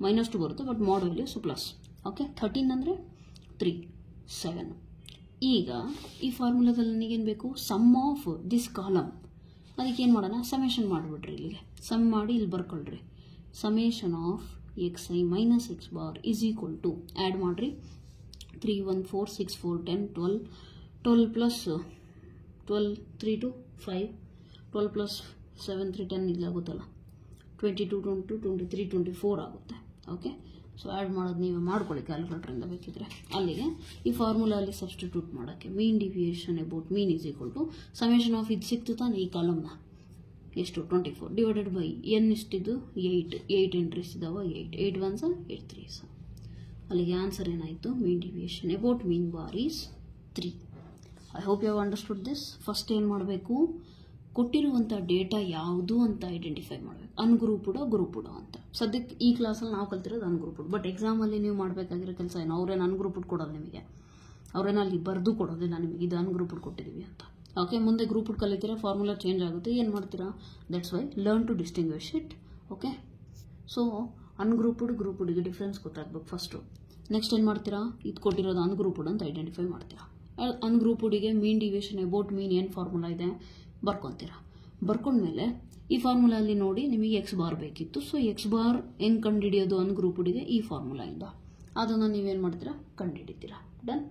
-2 ಬರುತ್ತೆ ಬಟ್ ಮಾಡ್ ವ್ಯಾಲ್ಯೂ ಸೊ ಪ್ಲಸ್. ಓಕೆ. 13 ಅಂದರೆ 3 7. ಈಗ ಈ ಫಾರ್ಮುಲಾದಲ್ಲಿ ನನಗೇನು ಬೇಕು, ಸಮ್ ಆಫ್ ದಿಸ್ ಕಾಲಮ್. ಅದಕ್ಕೆ ಏನು ಮಾಡೋಣ, ಸಮೇಷನ್ ಮಾಡಿಬಿಡ್ರಿ. ಇಲ್ಲಿಗೆ ಸಮ್ ಮಾಡಿ ಇಲ್ಲಿ ಬರ್ಕೊಳ್ರಿ. Summation of X i minus x bar is equal to, add ಮಾಡಿರಿ, 3 1 4 6 4 10 12 12 ಪ್ಲಸ್ 12 3 2 5 12 ಪ್ಲಸ್ 7 3 10 ಇಲ್ಲಾಗುತ್ತಲ್ಲ, 22 22 23 24 ಆಗುತ್ತೆ. ಓಕೆ. ಸೊ ಆ್ಯಡ್ ಮಾಡೋದು ನೀವೇ ಮಾಡ್ಕೊಳ್ಳಿ ಕ್ಯಾಲ್ಕುಲೇಟ್ರಿಂದ ಬೇಕಿದ್ರೆ. ಅಲ್ಲಿಗೆ ಈ ಫಾರ್ಮುಲಾಲ್ಲಿ ಸಬ್ಸ್ಟಿಟ್ಯೂಟ್ ಮಾಡೋಕ್ಕೆ mean deviation about mean is equal to summation of ಇದು ಸಿಕ್ತು ತಾನೆ ಈ ಕಾಲಮ್ನ, ಎಷ್ಟು 24 ಡಿವೈಡೆಡ್ ಬೈ ಎನ್ ಇಷ್ಟಿದ್ದು 8 ಎಂಟ್ರೀಸ್ ಇದಾವೆ, 8 1s 8 3s. ಅಲ್ಲಿಗೆ ಆನ್ಸರ್ ಏನಾಯಿತು, mean deviation about mean bar is 3. I hope you have understood this. First ಏನು ಮಾಡಬೇಕು, ಕೊಟ್ಟಿರುವಂಥ ಡೇಟಾ ಯಾವುದು ಅಂತ ಐಡೆಂಟಿಫೈ ಮಾಡಬೇಕು. ಅನ್ಗ್ರೂಪ್ಡ್ ಗ್ರೂಪ್ಡ್ ಅಂತ. ಸದ್ಯಕ್ಕೆ ಈ ಕ್ಲಾಸಲ್ಲಿ ನಾವು ಕಲ್ತಿರೋದು ಅನ್ಗ್ರೂಪ್ಡ್, ಬಟ್ ಎಕ್ಸಾಮಲ್ಲಿ ನೀವು ಮಾಡಬೇಕಾಗಿರೋ ಕೆಲಸ ಏನು, ಅವ್ರೇನು ಅನ್ಗ್ರೂಪ್ಡ್ ಕೊಡೋದು ನಿಮಗೆ, ಅವ್ರೇನು ಅಲ್ಲಿ ಬರೆದು ಕೊಡೋದಿಲ್ಲ ನಿಮಗೆ ಇದು ಅನ್ಗ್ರೂಪ್ಡ್ ಕೊಟ್ಟಿದ್ದೀವಿ ಅಂತ. ಓಕೆ. ಮುಂದೆ ಗ್ರೂಪ್ಡ್ ಕಲಿತೀರಾ, ಫಾರ್ಮುಲಾ ಚೇಂಜ್ ಆಗುತ್ತೆ, ಏನು ಮಾಡ್ತೀರಾ, that's why learn to distinguish it. Okay. So ungrouped ಗ್ರೂಪ್ಡ್ಗೆ ಡಿಫ್ರೆನ್ಸ್ ಗೊತ್ತಾಗಬೇಕು ಫಸ್ಟು. ನೆಕ್ಸ್ಟ್ ಏನು ಮಾಡ್ತೀರಾ, ಇದು ಕೊಟ್ಟಿರೋದು ಅನ್ಗ್ರೂಪ್ಡ್ ಅಂತ ಐಡೆಂಟಿಫೈ ಮಾಡ್ತೀರಾ. ಅನ್ಗ್ರೂಪ್ಡಿಗೆ ಮೀನ್ ಡಿವಿಯೇಷನ್ ಅಬೌಟ್ ಮೀನ್ ಏನು ಫಾರ್ಮುಲಾ ಇದೆ ಬರ್ಕೊತೀರಾ. ಬರ್ಕೊಂಡ್ಮೇಲೆ ಈ ಫಾರ್ಮುಲಾಲ್ಲಿ ನೋಡಿ ನಿಮಗೆ ಎಕ್ಸ್ ಬಾರ್ ಬೇಕಿತ್ತು. ಸೊ ಎಕ್ಸ್ ಬಾರ್ ಹೆಂಗೆ ಕಂಡುಹಿಡಿಯೋದು ಅನ್ಗ್ರೂಪ್ಡಿಗೆ ಈ ಫಾರ್ಮುಲಾಯಿಂದ, ಅದನ್ನು ನೀವೇನು ಮಾಡ್ತೀರಾ, ಕಂಡುಹಿಡಿತೀರಾ. ಡನ್.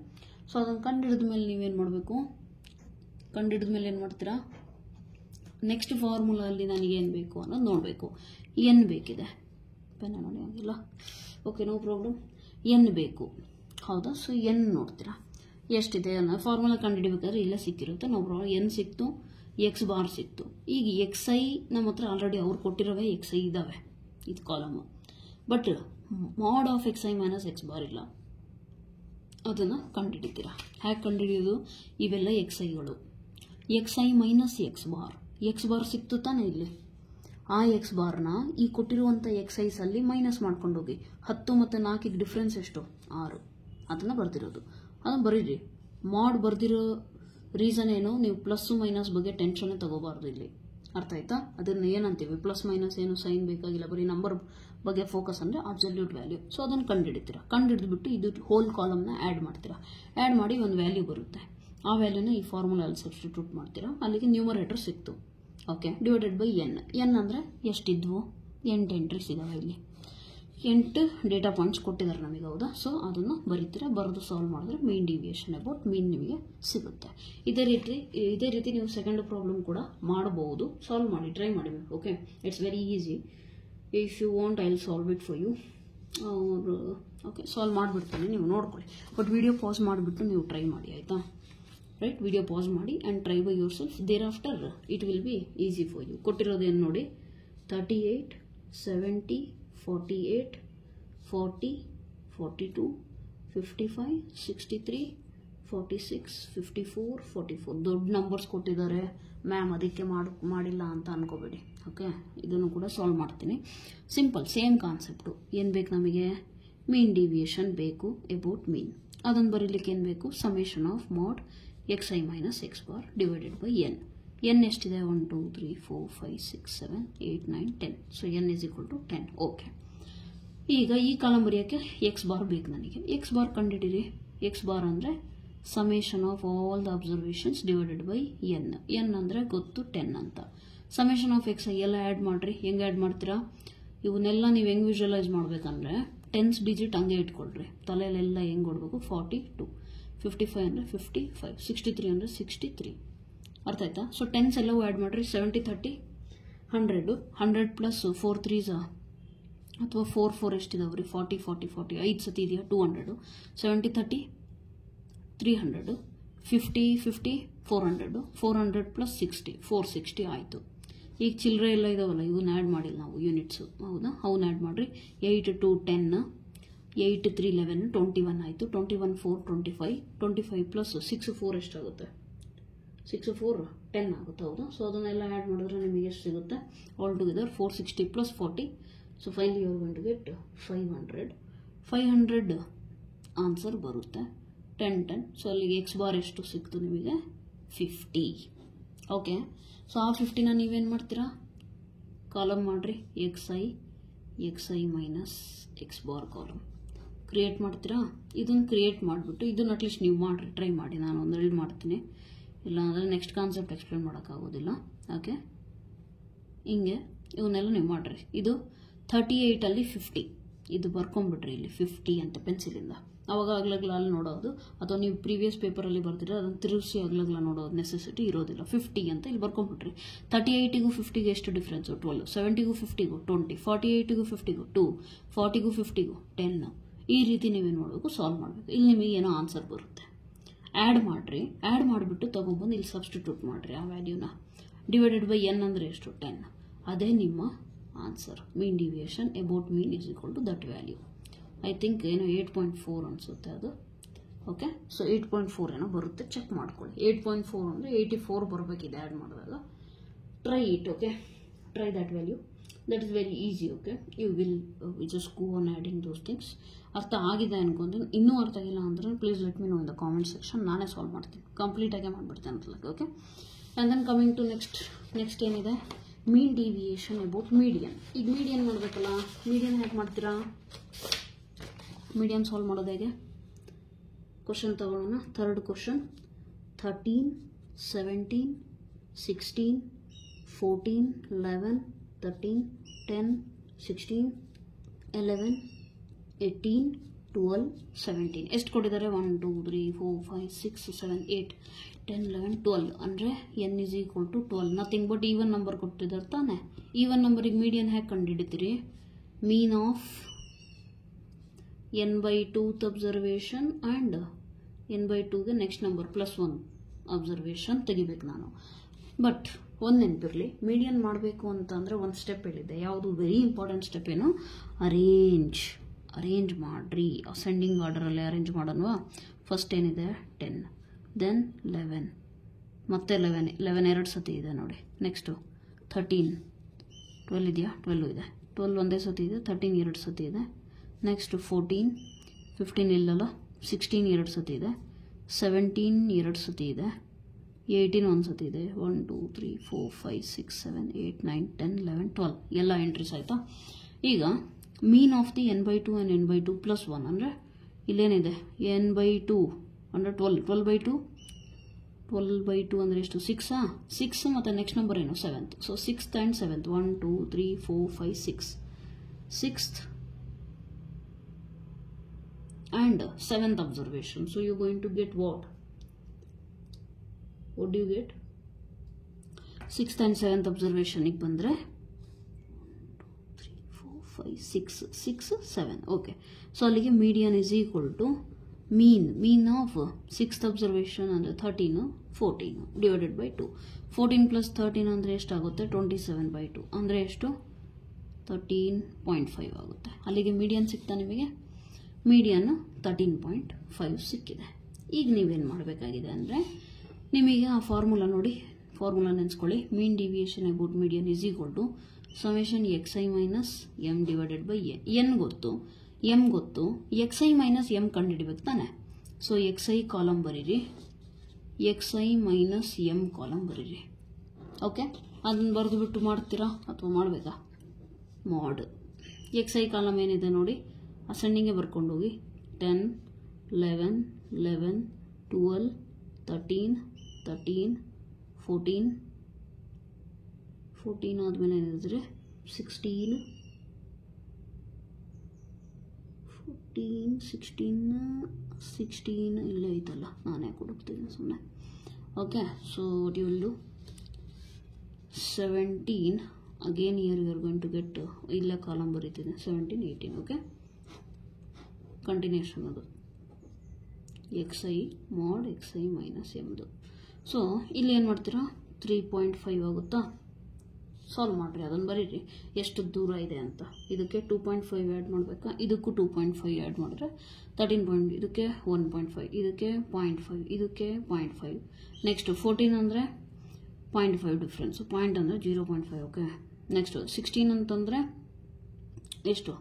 ಸೊ ಅದನ್ನು ಕಂಡುಹಿಡಿದ ಮೇಲೆ ನೀವೇನು ಮಾಡಬೇಕು, ಕಂಡುಹಿಡಿದ್ಮೇಲೆ ಏನು ಮಾಡ್ತೀರಾ, ನೆಕ್ಸ್ಟ್ ಫಾರ್ಮುಲಾಲ್ಲಿ ನನಗೇನು ಬೇಕು ಅನ್ನೋದು ನೋಡಬೇಕು. ಎನ್ ಬೇಕಿದೆ, ಪೆನ್ನ ನೋಡಿ ಆಗಿಲ್ಲ. Okay, no problem. ಎನ್ ಬೇಕು, ಹೌದಾ. ಸೊ ಎನ್ ನೋಡ್ತೀರಾ ಎಷ್ಟಿದೆ ಅನ್ನೋ ಫಾರ್ಮುಲಾ ಕಂಡುಹಿಡಿಬೇಕಾದ್ರೆ ಇಲ್ಲೇ ಸಿಕ್ಕಿರುತ್ತೆ, ನೋ ಪ್ರಾಬ್ಲಮ್. ಎನ್ ಸಿಕ್ತು, ಎಕ್ಸ್ ಬಾರ್ ಸಿಕ್ತು. ಈಗ ಎಕ್ಸ್ ಐ ನಮ್ಮ ಹತ್ರ ಆಲ್ರೆಡಿ ಅವ್ರು ಕೊಟ್ಟಿರೋವೇ ಎಕ್ಸ್ ಐ ಇದ್ದಾವೆ, ಇದು column. But mod of X i minus x bar ಇಲ್ಲ, ಅದನ್ನು ಕಂಡುಹಿಡಿತೀರಾ. ಹೇಗೆ ಕಂಡುಹಿಡಿಯೋದು, ಇವೆಲ್ಲ ಎಕ್ಸ್ ಐಗಳು. X i minus x bar ಸಿಕ್ತು ತಾನೆ ಇಲ್ಲಿ. ಆ ಎಕ್ಸ್ ಬಾರ್ನ ಈ ಕೊಟ್ಟಿರುವಂಥ ಎಕ್ಸ್ ಐಸಲ್ಲಿ ಮೈನಸ್ ಮಾಡ್ಕೊಂಡು ಹೋಗಿ. 10 ಮತ್ತು 4ಗೆ ಡಿಫ್ರೆನ್ಸ್ ಎಷ್ಟು, 6. ಅದನ್ನು ಬರ್ದಿರೋದು, ಅದನ್ನು ಬರೀರಿ. ಮಾಡ್ ಬರ್ದಿರೋ ರೀಸನ್ ಏನು, ನೀವು ಪ್ಲಸ್ ಮೈನಸ್ ಬಗ್ಗೆ ಟೆನ್ಷನ್ನೇ ತಗೋಬಾರ್ದು ಇಲ್ಲಿ. ಅರ್ಥ ಆಯ್ತಾ? ಅದನ್ನು ಏನಂತೀವಿ, ಪ್ಲಸ್ ಮೈನಸ್ ಏನು ಸೈನ್ ಬೇಕಾಗಿಲ್ಲ, ಬರೀ ನಂಬರ್ ಬಗ್ಗೆ ಫೋಕಸ್ ಅಂದರೆ ಅಬ್ಸಲ್ಯೂಟ್ ವ್ಯಾಲ್ಯೂ. ಸೊ ಅದನ್ನು ಕಂಡುಹಿಡಿತೀರಾ. ಕಂಡುಹಿಡಿದ್ಬಿಟ್ಟು ಇದು ಹೋಲ್ ಕಾಲಮ್ನ ಆ್ಯಡ್ ಮಾಡ್ತೀರಾ. ಆ್ಯಡ್ ಮಾಡಿ ಒಂದು ವ್ಯಾಲ್ಯೂ ಬರುತ್ತೆ. ಆ ವ್ಯಾಲ್ಯೂನ ಈ ಫಾರ್ಮುಲಾಲ್ಲಿ ಸಬ್ಸ್ಟಿಟ್ಯೂಟ್ ಮಾಡ್ತೀರಾ. ಅಲ್ಲಿಗೆ ನ್ಯೂಮರೇಟರ್ ಸಿಕ್ತು. ಓಕೆ. ಡಿವೈಡೆಡ್ ಬೈ ಎನ್ ಅಂದರೆ ಎಷ್ಟಿದ್ವು, 8 ಎಂಟ್ರೀಸ್ ಇದಾವೆ ಇಲ್ಲಿ. 8 ಡೇಟಾ ಪಾಯಿಂಟ್ಸ್ ಕೊಟ್ಟಿದ್ದಾರೆ ನಮಗೆ, ಹೌದಾ. ಸೊ ಅದನ್ನು ಬರೀತೀರಾ. ಬರೆದು ಸಾಲ್ವ್ ಮಾಡಿದ್ರೆ ಮೀನ್ ಡಿವಿಯೇಷನ್ ಅಬೌಟ್ ಮೀನ್ ನಿಮಗೆ ಸಿಗುತ್ತೆ. ಇದೇ ರೀತಿ ನೀವು ಸೆಕೆಂಡ್ ಪ್ರಾಬ್ಲಮ್ ಕೂಡ ಮಾಡಬಹುದು. ಸಾಲ್ವ್ ಮಾಡಿ, ಟ್ರೈ ಮಾಡಿ. Okay, it's very easy. If you want I will solve it for you. Okay, solve ಮಾಡಿಬಿಡ್ತೀನಿ, ನೀವು ನೋಡ್ಕೊಳ್ಳಿ. ಬಟ್ ವಿಡಿಯೋ ಪಾಸ್ ಮಾಡಿಬಿಟ್ಟು ನೀವು ಟ್ರೈ ಮಾಡಿ, ಆಯಿತಾ. ರೈಟ್, ವಿಡಿಯೋ ಪಾಸ್ ಮಾಡಿ and try by yourself. Thereafter it will be easy for you. ಕೊಟ್ಟಿರೋದೇನು ನೋಡಿ, 38 70 48 40 42 55 63 46 54 44 ದೊಡ್ಡ ನಂಬರ್ಸ್ ಕೊಟ್ಟಿದ್ದಾರೆ ಮ್ಯಾಮ್, ಅದಕ್ಕೆ ಮಾಡಿಲ್ಲ ಅಂತ ಅನ್ಕೋಬೇಡಿ. ಓಕೆ, ಇದನ್ನು ಕೂಡ ಸಾಲ್ವ್ ಮಾಡ್ತೀನಿ. Simple, same concept. ಏನು ಬೇಕು ನಮಗೆ, ಮೀನ್ ಡಿವಿಯೇಷನ್ ಬೇಕು ಅಬೌಟ್ ಮೀನ್. ಅದನ್ನು ಬರೀಲಿಕ್ಕೆ ಏನು ಬೇಕು, ಸಮೇಷನ್ ಆಫ್ ಮಾಡ್ x i minus x bar divided by n. N ಎಷ್ಟಿದೆ 1 2 3 4 5 6 7 8 9 10. So n is equal to 10. Okay, ಈಗ ಈ ಕಾಲಮ್ ಬರೆಯೋಕ್ಕೆ ಎಕ್ಸ್ ಬಾರ್ ಬೇಕು ನನಗೆ. ಎಕ್ಸ್ ಬಾರ್ ಕಂಡುಹಿಡಿರಿ. ಎಕ್ಸ್ ಬಾರ್ ಅಂದರೆ summation of all the observations divided by n. N ಅಂದರೆ ಗೊತ್ತು 10 ಅಂತ. ಸಮೇಷನ್ ಆಫ್ ಎಕ್ಸ್ ಎಲ್ಲ ಆ್ಯಡ್ ಮಾಡಿರಿ. ಹೆಂಗೆ ಆ್ಯಡ್ ಮಾಡ್ತೀರಾ? ಇವನ್ನೆಲ್ಲ ನೀವು ಹೆಂಗೆ ವಿಜುವಲೈಸ್ ಮಾಡಬೇಕಂದ್ರೆ 10th ಡಿಜಿಟ್ ಹಂಗೆ ಇಟ್ಕೊಳ್ರಿ. ತಲೆಯಲ್ಲೆಲ್ಲ ಹೆಂಗೆ ಕೊಡಬೇಕು? 42, 55 ಅಂದರೆ 55, 63 ಅಂದರೆ 63. ಅರ್ಥ ಆಯ್ತಾ? ಸೊ 10s ಎಲ್ಲವೂ ಆ್ಯಡ್ ಮಾಡಿರಿ. 70 30 100, 100 ಪ್ಲಸ್ 4 3s ಅಥವಾ 4 4 ಎಷ್ಟಿದಾವೆ ರೀ? 40 40 40 5 ಸತಿ ಇದೆಯಾ? 200. 70 30 300, 50 50 400, 400 ಪ್ಲಸ್ 60 460 ಆಯಿತು. ಈಗ ಚಿಲ್ಲರೆ ಎಲ್ಲ ಇದಾವಲ್ಲ, ಇವನ್ನ ಆ್ಯಡ್ ಮಾಡಿಲ್ಲ ನಾವು ಯೂನಿಟ್ಸು, ಹೌದಾ? ಅವನ್ನ ಆ್ಯಡ್ ಮಾಡಿರಿ. 8 2 10, 8 3 11 21 ಆಯಿತು. 21 4 25, 25 ಪ್ಲಸ್ 6 4 ಎಷ್ಟಾಗುತ್ತೆ? 6 4 10 ಆಗುತ್ತೆ, ಹೌದಾ? ಸೊ ಅದನ್ನೆಲ್ಲ ಆ್ಯಡ್ ಮಾಡಿದ್ರೆ ನಿಮಗೆ ಎಷ್ಟು ಸಿಗುತ್ತೆ? All together 460 plus 40. So finally you are going to get 500. 500 answer ಬರುತ್ತೆ. 10 10. ಸೊ ಅಲ್ಲಿಗೆ ಎಕ್ಸ್ ಬಾರ್ ಎಷ್ಟು ಸಿಕ್ತು ನಿಮಗೆ? 50. ಓಕೆ, ಸೊ ಆ 50ನ ನೀವೇನು ಮಾಡ್ತೀರಾ? ಕಾಲಮ್ ಮಾಡಿರಿ. X i minus x bar column create ಮಾಡ್ತೀರಾ? ಇದನ್ನು ಕ್ರಿಯೇಟ್ ಮಾಡಿಬಿಟ್ಟು ಇದನ್ನು ಅಟ್ಲೀಸ್ಟ್ ನೀವು ಮಾಡಿರಿ, ಟ್ರೈ ಮಾಡಿ. ನಾನು ಒಂದು ರೀಡ್ ಮಾಡ್ತೀನಿ, ಇಲ್ಲ ಅಂದರೆ ನೆಕ್ಸ್ಟ್ ಕಾನ್ಸೆಪ್ಟ್ ಎಕ್ಸ್ಪ್ಲೇನ್ ಮಾಡೋಕ್ಕಾಗೋದಿಲ್ಲ. ಓಕೆ, ಹಿಂಗೆ ಇವನ್ನೆಲ್ಲ ನೀವು ಮಾಡಿರಿ. ಇದು 38ಅಲ್ಲಿ 50 ಇದು ಬರ್ಕೊಂಡ್ಬಿಟ್ರಿ ಇಲ್ಲಿ 50 ಅಂತ ಪೆನ್ಸಿಲಿಂದ. ಅವಾಗ ಅಗ್ಲಗ್ಲ ಅಲ್ಲಿ ನೋಡೋದು, ಅಥವಾ ನೀವು ಪ್ರೀವಿಯಸ್ ಪೇಪರಲ್ಲಿ ಬರ್ತಿದ್ರೆ ಅದನ್ನು ತಿರುಗಿಸಿ ಅಗ್ಲಗ್ಲ ನೋಡೋದು ನೆಸೆಸಿಟಿ ಇರೋದಿಲ್ಲ. 50 ಅಂತ ಇಲ್ಲಿ ಬರ್ಕೊಂಡ್ಬಿಟ್ರಿ. 38ಗೂ 50ಗೆ ಎಷ್ಟು ಡಿಫ್ರೆನ್ಸು? 12. 70ಗೂ 50ಗೂ 20, 48ಗೂ 50ಗೂ 2, 40ಗೂ 50ಗೂ 10. ಈ ರೀತಿ ನೀವೇನು ಮಾಡಬೇಕು? ಸಾಲ್ವ್ ಮಾಡಬೇಕು. ಇಲ್ಲಿ ನಿಮಗೆ ಏನೋ ಆನ್ಸರ್ ಬರುತ್ತೆ. ಆ್ಯಡ್ ಮಾಡಿರಿ. ಆ್ಯಡ್ ಮಾಡಿಬಿಟ್ಟು ತೊಗೊಂಬಂದು ಇಲ್ಲಿ ಸಬ್ಸ್ಟಿಟ್ಯೂಟ್ ಮಾಡಿರಿ ಆ ವ್ಯಾಲ್ಯೂನ. ಡಿವೈಡೆಡ್ ಬೈ ಎನ್ ಅಂದರೆ ಎಷ್ಟು? 10. ಅದೇ ನಿಮ್ಮ answer. Mean deviation about mean is equal to that value. I think ಏನೋ 8.4 ಅನಿಸುತ್ತೆ ಅದು. ಓಕೆ, ಸೊ 8.4 ಏನೋ ಬರುತ್ತೆ, ಚೆಕ್ ಮಾಡ್ಕೊಳ್ಳಿ. 8.4 ಅಂದರೆ 84 ಬರಬೇಕಿದೆ ಆ್ಯಡ್ ಮಾಡಿದಾಗ. Try it. Okay, try that value. That is very easy. Okay, you will just go on adding those things. ಅರ್ಥ ಆಗಿದೆ ಅನ್ಕೊಂತೀನಿ. ಇನ್ನೂ ಅರ್ಥ ಆಗಿಲ್ಲ ಅಂದರೆ please let me know in the comment section. ನಾನೇ ಸಾಲ್ವ್ ಮಾಡ್ತೀನಿ, ಕಂಪ್ಲೀಟಾಗೆ ಮಾಡಿಬಿಡ್ತೇನೆ ಅಂತಲಕ್ಕೆ. Okay, and then coming to next ಏನಿದೆ? Mean deviation about median. ಈಗ ಮೀಡಿಯನ್ ಮಾಡಬೇಕಲ್ಲ, ಮೀಡಿಯನ್ ಹೇಗೆ ಮಾಡ್ತೀರಾ? ಮೀಡಿಯನ್ ಸಾಲ್ವ್ ಮಾಡೋದು ಹೇಗೆ? ಕ್ವಶನ್ ತಗೊಳ್ಳೋಣ. Third question. 13 17 16 14 11 13 10 16 11 18 12 17 ಎಷ್ಟು ಕೊಟ್ಟಿದ್ದಾರೆ? 1 2 3 4 5 6 7 8 10 11 12 ಅಂದರೆ n is equal to 12. Nothing but even number ಕೊಟ್ಟಿದ್ದಾರೆ ತಾನೆ. ಈವನ್ ನಂಬರಿಗೆ ಮೀಡಿಯನ್ ಹೇಗೆ ಕಂಡುಹಿಡಿತೀರಿ? Mean of n/2th observation and n/2ಗೆ ನೆಕ್ಸ್ಟ್ ನಂಬರ್ ಪ್ಲಸ್ 1 ಅಬ್ಸರ್ವೇಷನ್ ತೆಗಿಬೇಕು ನಾನು. ಬಟ್ ಒಂದು ನೆನಪಿರಲಿ, ಮೀಡಿಯನ್ ಮಾಡಬೇಕು ಅಂತಂದರೆ ಒಂದು ಸ್ಟೆಪ್ ಹೇಳಿದ್ದೆ. ಯಾವುದು ವೆರಿ ಇಂಪಾರ್ಟೆಂಟ್ ಸ್ಟೆಪ್ ಏನು? ಅರೇಂಜ್ ಮಾಡಿರಿ. ಅಸೆಂಡಿಂಗ್ ಆರ್ಡರಲ್ಲಿ ಅರೇಂಜ್ ಮಾಡೋಣವಾ? ಫಸ್ಟ್ ಏನಿದೆ? 10, ದೆನ್ 11, ಮತ್ತೆ 11 ಎರಡು ಸತಿ ಇದೆ ನೋಡಿ. ನೆಕ್ಸ್ಟು 13, 12 ಇದೆಯಾ? 12 ಇದೆ. 12 ಒಂದೇ ಸತಿ ಇದೆ. 13 ಎರಡು ಸತಿ ಇದೆ. ನೆಕ್ಸ್ಟು 14, 15 ಇಲ್ಲಲ್ಲ. 16 ಎರಡು ಸತಿ ಇದೆ. 17 ಎರಡು ಸತಿ ಇದೆ. 18 ಒಂದು ಸತಿ ಇದೆ. 1 2 3 4 5 6 7 8 9 10 11 12 ಎಲ್ಲ ಎಂಟ್ರೀಸ್ ಆಯಿತಾ? ಈಗ ಮೀನ್ of the n/2 and n/2 plus 1 ಅಂದರೆ ಇಲ್ಲೇನಿದೆ? n/2 ಅಂದರೆ 12 12/2 ಅಂದರೆ ಎಷ್ಟು? 6 ಮತ್ತು ನೆಕ್ಸ್ಟ್ ನಂಬರ್ ಏನು? 7th. So 6th and 7th 1 2 3 4 5 6 6th and 7th observation. So you're going to get what? What do you get? 6th and 7th observation ಗೆ ಬಂದರೆ 3 4 5 6 7. Okay, so ಅಲ್ಲಿಗೆ median is equal to mean of 6th observation ಅಂದರೆ 13 14 divided by 2. 14 plus 13 ಅಂದರೆ ಎಷ್ಟಾಗುತ್ತೆ? 27/2 ಅಂದರೆ ಎಷ್ಟು? 13.5 ಆಗುತ್ತೆ. ಅಲ್ಲಿಗೆ ಮೀಡಿಯನ್ ಸಿಗ್ತಾ ನಿಮಗೆ? ಮೀಡಿಯನ್ 13.5 ಸಿಕ್ಕಿದೆ. ಈಗ ನೀವೇನು ಮಾಡಬೇಕಾಗಿದೆ ಅಂದರೆ ನಿಮಗೆ ಆ ಫಾರ್ಮುಲಾ ನೋಡಿ, ಫಾರ್ಮುಲಾ ನೆನೆಸ್ಕೊಳ್ಳಿ. Mean deviation about median is equal to summation xi minus m divided by n ಗೊತ್ತು, ಎಮ್ ಗೊತ್ತು, xi ಮೈನಸ್ ಎಮ್ ಕಂಡುಹಿಡಿಬೇಕು ತಾನೆ. ಸೊ xi ಕಾಲಮ್ ಬರೀರಿ, xi ಮೈನಸ್ ಎಮ್ ಕಾಲಮ್ ಬರೀರಿ. ಓಕೆ, ಅದನ್ನು ಬರೆದು ಬಿಟ್ಟು ಮಾಡ್ತೀರಾ ಅಥವಾ ಮಾಡಬೇಕಾ? ಮಾಡ್ ಎಕ್ಸ್ ಐ ಕಾಲಮ್ ಏನಿದೆ ನೋಡಿ, ಅಸೆಂಡಿಂಗೇ ಬರ್ಕೊಂಡು ಹೋಗಿ 10 11 11 12 13 13 14 14 ಆದಮೇಲೆ ಏನಿದ್ರೆ 16 14 16 ಇಲ್ಲೇ ಐತಲ್ಲ, ನಾನೇ ಹುಡುಕ್ತೀನಿ ಸುಮ್ಮನೆ. Okay, so what you will do 17 again here you are going to get ಇಲ್ಲೇ ಕಾಲಮ್ ಬರೀತಿದೆ 17 18. ಓಕೆ, ಕಂಟಿನ್ಯೂಷನ್ ಅದು x i mod x i minus ಎಮ್ದು. ಸೊ ಇಲ್ಲಿ ಏನು ಮಾಡ್ತೀರಾ, 3.5 ಆಗುತ್ತಾ? ಸಾಲ್ವ್ ಮಾಡಿರಿ, ಅದನ್ನು ಬರೀರಿ ಎಷ್ಟು ದೂರ ಇದೆ ಅಂತ. ಇದಕ್ಕೆ 2.5 ಆ್ಯಡ್ ಮಾಡಬೇಕಾ, ಇದಕ್ಕೂ 2.5 ಆ್ಯಡ್ ಮಾಡಿದ್ರೆ 13 ಇದಕ್ಕೆ 1.5, ಇದಕ್ಕೆ 0.5, ಇದಕ್ಕೆ 0.5. ನೆಕ್ಸ್ಟ್ 14 ಅಂದರೆ 0.5 ಡಿಫ್ರೆನ್ಸು, ಪಾಯಿಂಟ್ ಅಂದರೆ 0.5. ಓಕೆ, ನೆಕ್ಸ್ಟ್ 16 ಅಂತಂದರೆ ಎಷ್ಟು,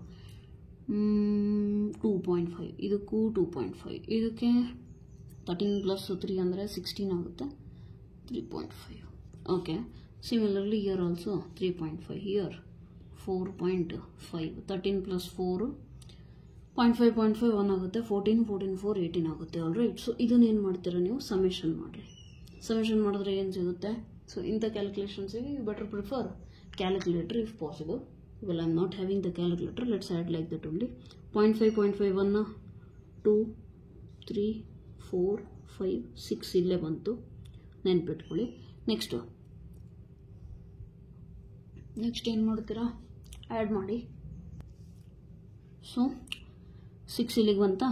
2.5, ಇದಕ್ಕೂ 2.5, ಇದಕ್ಕೆ 13 + 3 ಅಂದರೆ 16 ಆಗುತ್ತೆ, 3.5. Okay, similarly here also 3.5, here 4.5, 13 + 4 0.5 1 ಆಗುತ್ತೆ, 14 14 4 18 ಆಗುತ್ತೆ. All right. ಸೊ ಇದನ್ನ ಏನು ಮಾಡ್ತೀರಾ ನೀವು, ಸಮೇಷನ್ ಮಾಡಿರಿ. ಸಮೇಷನ್ ಮಾಡಿದ್ರೆ ಏನು ಸಿಗುತ್ತೆ? ಸೊ ಇಂಥ ಕ್ಯಾಲ್ಕುಲೇಷನ್ಸಿಗೆ you better prefer calculator if possible. Well, I'm not having the calculator, let's add like that only. 0.5 1 2 3 4 5 6 ಇಲ್ಲೇ ಬಂತು, ನೆನ್ಪಿಟ್ಕೊಳ್ಳಿ. ನೆಕ್ಸ್ಟ್ ಏನು ಮಾಡ್ತೀರಾ, ಆ್ಯಡ್ ಮಾಡಿ. ಸೊ 6 ಇಲ್ಲಿಗೆ ಬಂತಾ,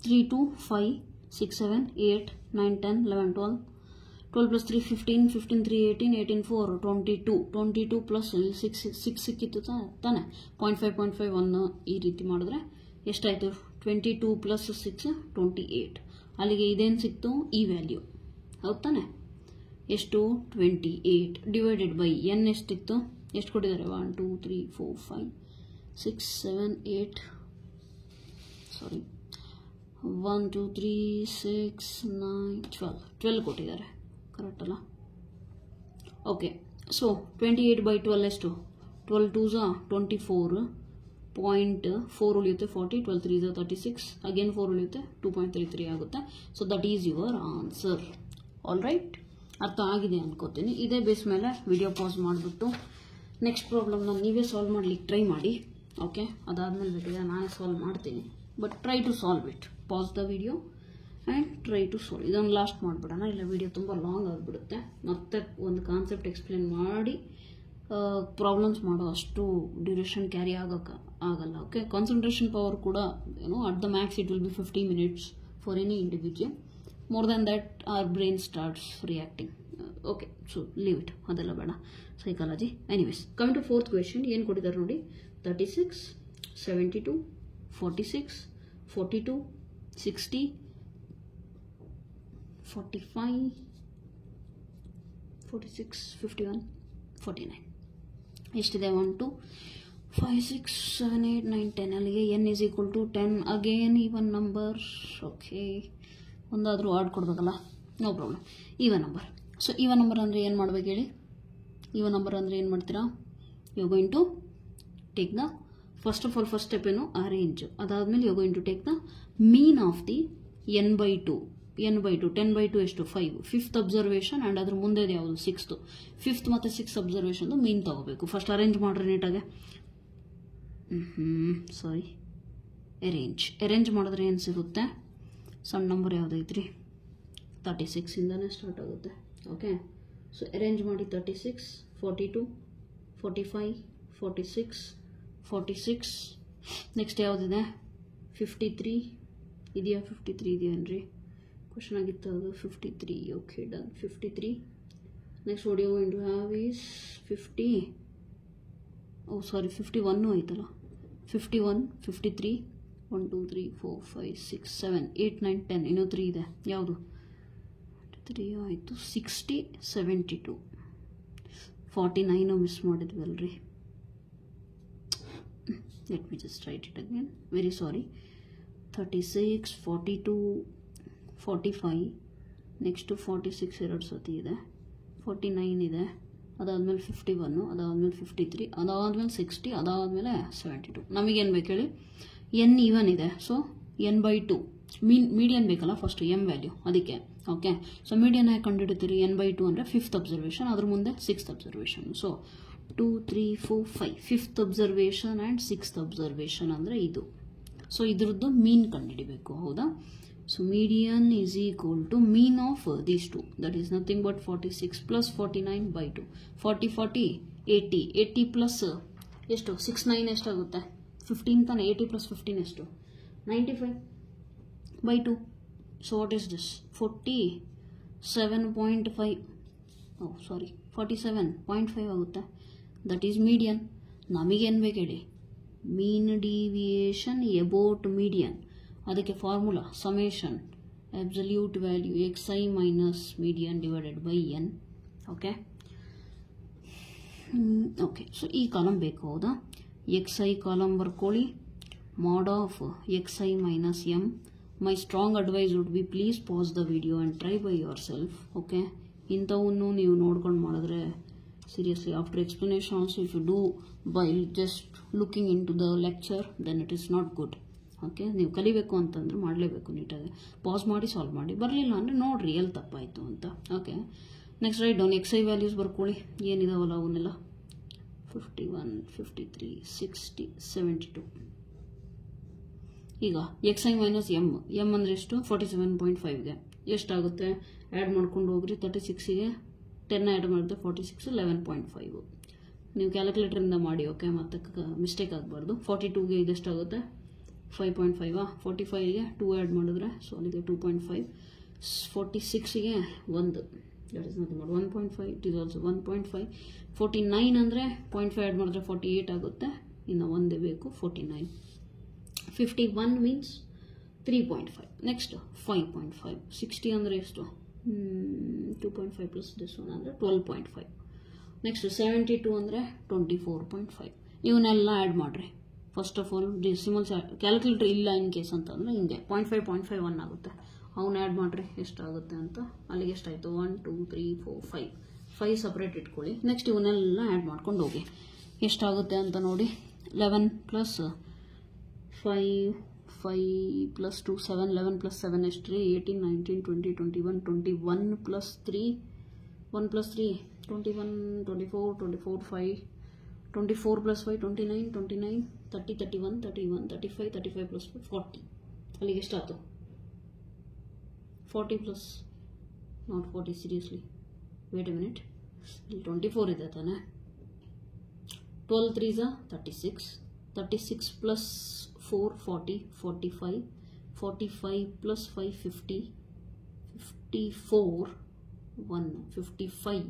3 2 5 6 7 8 9 10 11 12 12 + 3 15 15 3 18 18 4 22 22 ಪ್ಲಸ್ 6 ಸಿಕ್ಕಿತ್ತು ತಾನೆ, 0.5 1 ಈ ರೀತಿ ಮಾಡಿದ್ರೆ ಎಷ್ಟಾಯಿತು, 22 + 6 28. ಅಲ್ಲಿಗೆ ಇದೇನು ಸಿಕ್ತು, ಈ ವ್ಯಾಲ್ಯೂ ಹೌದು ತಾನೆ, ಎಷ್ಟು 28 ಡಿವೈಡೆಡ್ ಬೈ ಎನ್ ಎಷ್ಟಿತ್ತು, ಎಷ್ಟು ಕೊಟ್ಟಿದ್ದಾರೆ, 1 2 3 4 5 6 7 8 ಸಾರಿ 1 2 3 6 9 12 ಕೊಟ್ಟಿದ್ದಾರೆ, ಕರೆಕ್ಟ್ ಅಲ್ಲ? ಓಕೆ, ಸೊ 28/12 ಎಷ್ಟು, 12 2s 24, 0.4 ಉಳಿಯುತ್ತೆ 40, 12 3s 36, ಅಗೇನ್ 4 ಉಳಿಯುತ್ತೆ 2.33 ಆಗುತ್ತೆ. So that is your answer. All right, ಅರ್ಥ ಆಗಿದೆ ಅನ್ಕೋತೀನಿ. ಇದೇ ಬೇಸ್ ಮೇಲೆ ವಿಡಿಯೋ ಪಾಸ್ ಮಾಡಿಬಿಟ್ಟು ನೆಕ್ಸ್ಟ್ ಪ್ರಾಬ್ಲಮ್ನ ನೀವೇ ಸಾಲ್ವ್ ಮಾಡ್ಲಿಕ್ಕೆ ಟ್ರೈ ಮಾಡಿ. ಓಕೆ, ಅದಾದಮೇಲೆ ಬೇಕಿದ್ರೆ ನಾನೇ ಸಾಲ್ವ್ ಮಾಡ್ತೀನಿ, but try to solve it. Pause the video and try to solve. ಇದನ್ನು ಲಾಸ್ಟ್ ಮಾಡಿಬಿಡೋಣ, ಇಲ್ಲ ವಿಡಿಯೋ ತುಂಬ ಲಾಂಗ್ ಆಗಿಬಿಡುತ್ತೆ. ಮತ್ತೆ ಒಂದು ಕಾನ್ಸೆಪ್ಟ್ ಎಕ್ಸ್ಪ್ಲೇನ್ ಮಾಡಿ ಪ್ರಾಬ್ಲಮ್ಸ್ ಮಾಡೋ ಅಷ್ಟು ಡ್ಯೂರೇಷನ್ ಕ್ಯಾರಿ ಆಗಲ್ಲ. ಓಕೆ, ಕಾನ್ಸಂಟ್ರೇಷನ್ ಪವರ್ ಕೂಡ at the max it will be 50 minutes for any individual. More than that our brain starts reacting. Okay, so leave it, ಅದೆಲ್ಲ ಬೇಡ, psychology. Anyways, coming to 4th question, ಏನು ಕೊಟ್ಟಿದ್ದಾರೆ ನೋಡಿ, 36 72 46 42 60 45 46 51 49 ಎಷ್ಟಿದೆ, 1 2 5 6 7 8 9 10. ಅಲ್ಲಿಗೆ n is equal to 10. Again even number. Okay, ಒಂದಾದರೂ odd ಕೊಡಬೇಕಲ್ಲ, no problem. Even number. So even number ಅಂದರೆ ಏನು ಮಾಡ್ಬೇಕು ಹೇಳಿ, ಈವನ್ ನಂಬರ್ ಅಂದರೆ ಏನು ಮಾಡ್ತೀರಾ, you going to take the first of all first step ಏನು, ಅರೇಂಜ್. ಅದಾದಮೇಲೆ you going to take the mean of the n/2. 10/2 ಎಷ್ಟು, 5. 5th ಅಬ್ಸರ್ವೇಷನ್ ಆ್ಯಂಡ್ ಅದ್ರ ಮುಂದೆದು ಯಾವುದು, 6th. 5th ಮತ್ತು 6th ಅಬ್ಸರ್ವೇಷನ್ದು ಮೀನ್ ತಗೋಬೇಕು. ಫಸ್ಟ್ ಅರೇಂಜ್ ಮಾಡ್ರಿ ನೀಟಾಗೆ. ಸಾರಿ, ಅರೇಂಜ್ ಮಾಡಿದ್ರೆ ಏನು ಸಿಗುತ್ತೆ, ಸಣ್ಣ ನಂಬರ್ ಯಾವುದೈತ್ರಿ, 36 ಇಂದನೇ ಸ್ಟಾರ್ಟ್ ಆಗುತ್ತೆ. ಓಕೆ, ಸೊ ಅರೇಂಜ್ ಮಾಡಿ 36 42 45 46 46. ನೆಕ್ಸ್ಟ್ ಯಾವುದಿದೆ, 53 ಇದೆಯಾ, 53 ಇದೆಯೇನ್ರಿ, ಕ್ವಶನ್ ಆಗಿತ್ತು ಅದು, 53. Okay, done. 53. Next what you going to have is 50, oh sorry 51 ಆಯ್ತಲ್ಲ, 51 53 1 2 3 4 5 6 7 8 9 10, ಇನ್ನೂ 3 ಇದೆ, ಯಾವುದು, 3 ಆಯಿತು. 60 72 49 ಮಿಸ್ ಮಾಡಿದ್ವಲ್ರಿ. Let me just write it again, very sorry. 36 42 45, next 46 2 ಸತಿ ಇದೆ, 49 ಇದೆ, ಅದಾದಮೇಲೆ 51, ಅದಾದಮೇಲೆ 53, ಅದಾದಮೇಲೆ 60, ಅದಾದಮೇಲೆ 72. ನಮಗೇನು ಬೇಕು ಹೇಳಿ, n ಈವನ್ ಇದೆ, ಸೊ n/2 ಮೀಡಿಯನ್ ಬೇಕಲ್ಲ ಫಸ್ಟ್ m ವ್ಯಾಲ್ಯೂ, ಅದಕ್ಕೆ ಓಕೆ. ಸೊ ಮೀಡಿಯನ್ ಯಾಕೆ ಕಂಡುಹಿಡಿತೀರಿ, n/2 ಅಂದರೆ 5th ಅಬ್ಸರ್ವೇಷನ್, ಅದ್ರ ಮುಂದೆ 6th observation. So 2, 3, 4, 5 5th observation and 6th observation ಅಂದರೆ ಇದು. ಸೊ ಇದ್ರದ್ದು ಮೀನ್ ಕಂಡುಹಿಡಿಬೇಕು, ಹೌದಾ. So median is equal to mean of these two, that is nothing but 46 plus 49/2. 40 40 80 80 plus ಎಷ್ಟು 69 ಎಷ್ಟಾಗುತ್ತೆ 15 ತಾನೆ. 80 plus 15 ಎಷ್ಟು 95/2. So what is this 47.5, oh sorry 47.5 ಆಗುತ್ತೆ. that is median. ನಮಗೇನು ಬೇಕು ಹೇಳಿ, mean deviation about median. ಅದಕ್ಕೆ formula summation absolute value xi minus median divided by n. Okay okay. So ಈ ಕಾಲಮ್ ಬೇಕು, ಹೌದಾ. xi ಕಾಲಮ್ ಬರ್ಕೊಳ್ಳಿ, mod of xi minus m. My strong advice would be please pause the video and try by yourself. Okay, ಇಂಥವನ್ನು ನೀವು ನೋಡ್ಕೊಂಡು ಮಾಡಿದ್ರೆ seriously after explanation also if you do by just looking into the lecture then it is not good. Okay, ನೀವು ಕಲಿಬೇಕು ಅಂತಂದ್ರೆ ಮಾಡಲೇಬೇಕು, ನೀಟಾಗಿ pass ಮಾಡಿ ಸಾಲ್ವ್ ಮಾಡಿ, ಬರಲಿಲ್ಲ ಅಂದರೆ ನೋಡಿರಿ ಎಲ್ಲಿ ತಪ್ಪಾಯಿತು ಅಂತ. Okay, next write down xi values ಬರ್ಕೊಳ್ಳಿ, ಏನಿದಾವಲ್ಲ ಅವನ್ನೆಲ್ಲ 51 53 60 72. ಈಗ xi ಮೈನಸ್ m ಅಂದರೆ ಎಷ್ಟು 47.5ಗೆ ಎಷ್ಟಾಗುತ್ತೆ ಆ್ಯಡ್ ಮಾಡ್ಕೊಂಡು ಹೋಗ್ರಿ. 36ಗೆ 10 ಆ್ಯಡ್ ಮಾಡಿದ್ರೆ 46 11.5. ನೀವು ಕ್ಯಾಲ್ಕುಲೇಟರಿಂದ ಮಾಡಿ, ಓಕೆ, ಮತ್ತೆ ಮಿಸ್ಟೇಕ್ ಆಗಬಾರ್ದು. 42ಗೆ ಇದೆಷ್ಟಾಗುತ್ತೆ 5.5. 45ಗೆ 2 ಆ್ಯಡ್ ಮಾಡಿದ್ರೆ ಸೊ ಅಲ್ಲಿಗೆ 2.5. 46ಗೆ 1, that is nothing but 1.5. It is also 1.5. 49 ಅಂದರೆ 0.5 ಆ್ಯಡ್ ಮಾಡಿದ್ರೆ 48 ಆಗುತ್ತೆ, ಇನ್ನು ಒಂದೇ ಬೇಕು 49. 51 ಮೀನ್ಸ್ 3.5. ನೆಕ್ಸ್ಟ್ 5.5. 60 ಅಂದರೆ ಎಷ್ಟು 2.5 ಪ್ಲಸ್ ದಿಸ್ ಒನ್ ಅಂದರೆ 12.5. ನೆಕ್ಸ್ಟ್ 72 ಅಂದರೆ 24.5. ಇವನ್ನೆಲ್ಲ ಆ್ಯಡ್ ಮಾಡಿರಿ. First of all decimals calculator ಇಲ್ಲ ಇನ್ ಕೇಸ್ ಅಂತಂದರೆ ಹಿಂಗೆ 0.5 0.5 1 ಆಗುತ್ತೆ, ಅವನ್ನ ಆ್ಯಡ್ ಮಾಡಿರಿ ಎಷ್ಟಾಗುತ್ತೆ ಅಂತ. ಅಲ್ಲಿಗೆ ಎಷ್ಟಾಯಿತು 1 2 3 4 5 ಸಪ್ರೇಟ್ ಇಟ್ಕೊಳ್ಳಿ. ನೆಕ್ಸ್ಟ್ ಇವನ್ನೆಲ್ಲ ಆ್ಯಡ್ ಮಾಡ್ಕೊಂಡು ಹೋಗಿ ಎಷ್ಟಾಗುತ್ತೆ ಅಂತ ನೋಡಿ. 11 ಪ್ಲಸ್ 5 ಪ್ಲಸ್ 2 7, 11 ಪ್ಲಸ್ 7 ಎಷ್ಟು ರೀ 18 19 20 21 21 ಪ್ಲಸ್ 3 1 ಪ್ಲಸ್ 3 21 24 24 5 24 plus 5 29 29 30 31 31 35 35 plus 5 40. ಅಲ್ಲಿಗೆ ಎಷ್ಟಾಯ್ತು 40 plus not 40 seriously wait a minute, ಇಲ್ಲಿ 24 ಇದೆ ತಾನೆ. 12 3s 36 36 plus 4 40 45 45 plus 5 50 54 1 55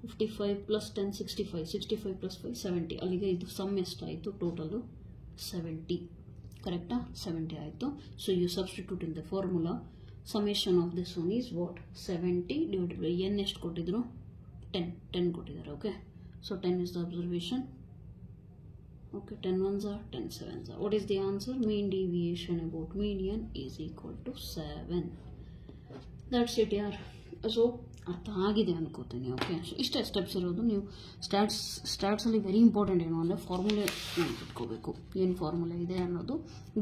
55 plus 10 65 65 plus 5 70. ಅಲ್ಲಿಗೆ ಇದು ಸಮ್ ಎಷ್ಟಾಯಿತು ಟೋಟಲು 70, ಕರೆಕ್ಟಾ 70 ಆಯಿತು. So you substitute in the formula. Summation of this one is what 70 divided by n ಎಷ್ಟು ಕೊಟ್ಟಿದ್ರು 10 ಕೊಟ್ಟಿದ್ದಾರೆ. Okay, so 10 is the observation. Okay, 10 1s are 10 7s are. What is the answer? Mean deviation about median is equal to 7. That's it ಯಾರ್. So ಅರ್ಥ ಆಗಿದೆ ಅನ್ಕೋತೀನಿ. Okay, ಇಷ್ಟೇ steps ಇರೋದು. ನೀವು ಸ್ಟ್ಯಾಟ್ಸಲ್ಲಿ ವೆರಿ ಇಂಪಾರ್ಟೆಂಟ್ ಏನು ಅಂದರೆ ಫಾರ್ಮುಲೆ ನೆನ್ಪಿಟ್ಕೋಬೇಕು, ಏನು ಫಾರ್ಮುಲೆ ಇದೆ ಅನ್ನೋದು,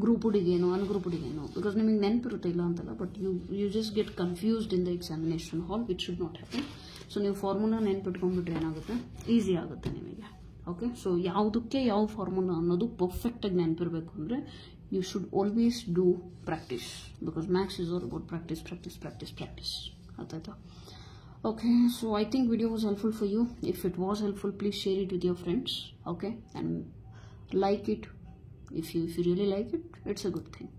ಗ್ರೂಪ್ ಹುಡಿಗೇನು ಅನ್ಗ್ರೂಪ್ಡಿಗೇನು, ಬಿಕಾಸ್ ನಿಮಗೆ ನೆನಪಿರುತ್ತೆ ಇಲ್ಲ ಅಂತಲ್ಲ, but you just get confused in the examination hall, which should not happen. So ನೀವು ಫಾರ್ಮುಲಾ ನೆನ್ಪಿಟ್ಕೊಂಡ್ಬಿಟ್ರೆ ಏನಾಗುತ್ತೆ ಈಸಿ ಆಗುತ್ತೆ ನಿಮಗೆ. ಓಕೆ, ಸೊ ಯಾವುದಕ್ಕೆ ಯಾವ ಫಾರ್ಮುಲಾ ಅನ್ನೋದು ಪರ್ಫೆಕ್ಟಾಗಿ ನೆನಪಿರಬೇಕು ಅಂದರೆ you should always do practice, because maths is all about practice practice practice practice. ಆಯ್ತಾ? Okay, so I think video was helpful for you. If it was helpful, please share it with your friends. Okay, and like it. If you really like it, it's a good thing.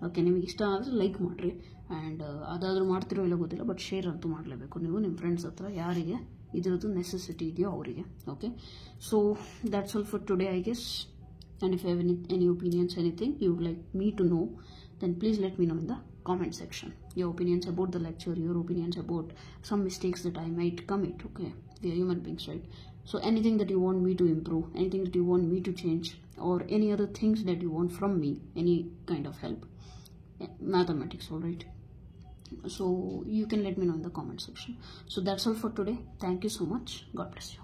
Okay, ನಿಮಗೆ ಇಷ್ಟ ಆದರೆ like ಮಾಡಿರಿ, and ಅದಾದರೂ ಮಾಡ್ತಿರೋ ಇಲ್ಲ ಗೊತ್ತಿಲ್ಲ, but share ಅಂತೂ ಮಾಡಲೇಬೇಕು ನೀವು ನಿಮ್ಮ ಫ್ರೆಂಡ್ಸ್ ಹತ್ರ, ಯಾರಿಗೆ ಇದರದ್ದು ನೆಸೆಸಿಟಿ ಇದೆಯೋ ಅವರಿಗೆ. Okay, so that's all for today I guess. And if you have any opinions, anything you would like me to know, then please let me know in the comment section. Your opinions about the lecture, your opinions about some mistakes that I might commit. Okay, we are human beings, right? So anything that you want me to improve, anything that you want me to change, or any other things that you want from me, any kind of help. Mathematics, all right? So you can let me know in the comment section. So that's all for today. Thank you so much. God bless you.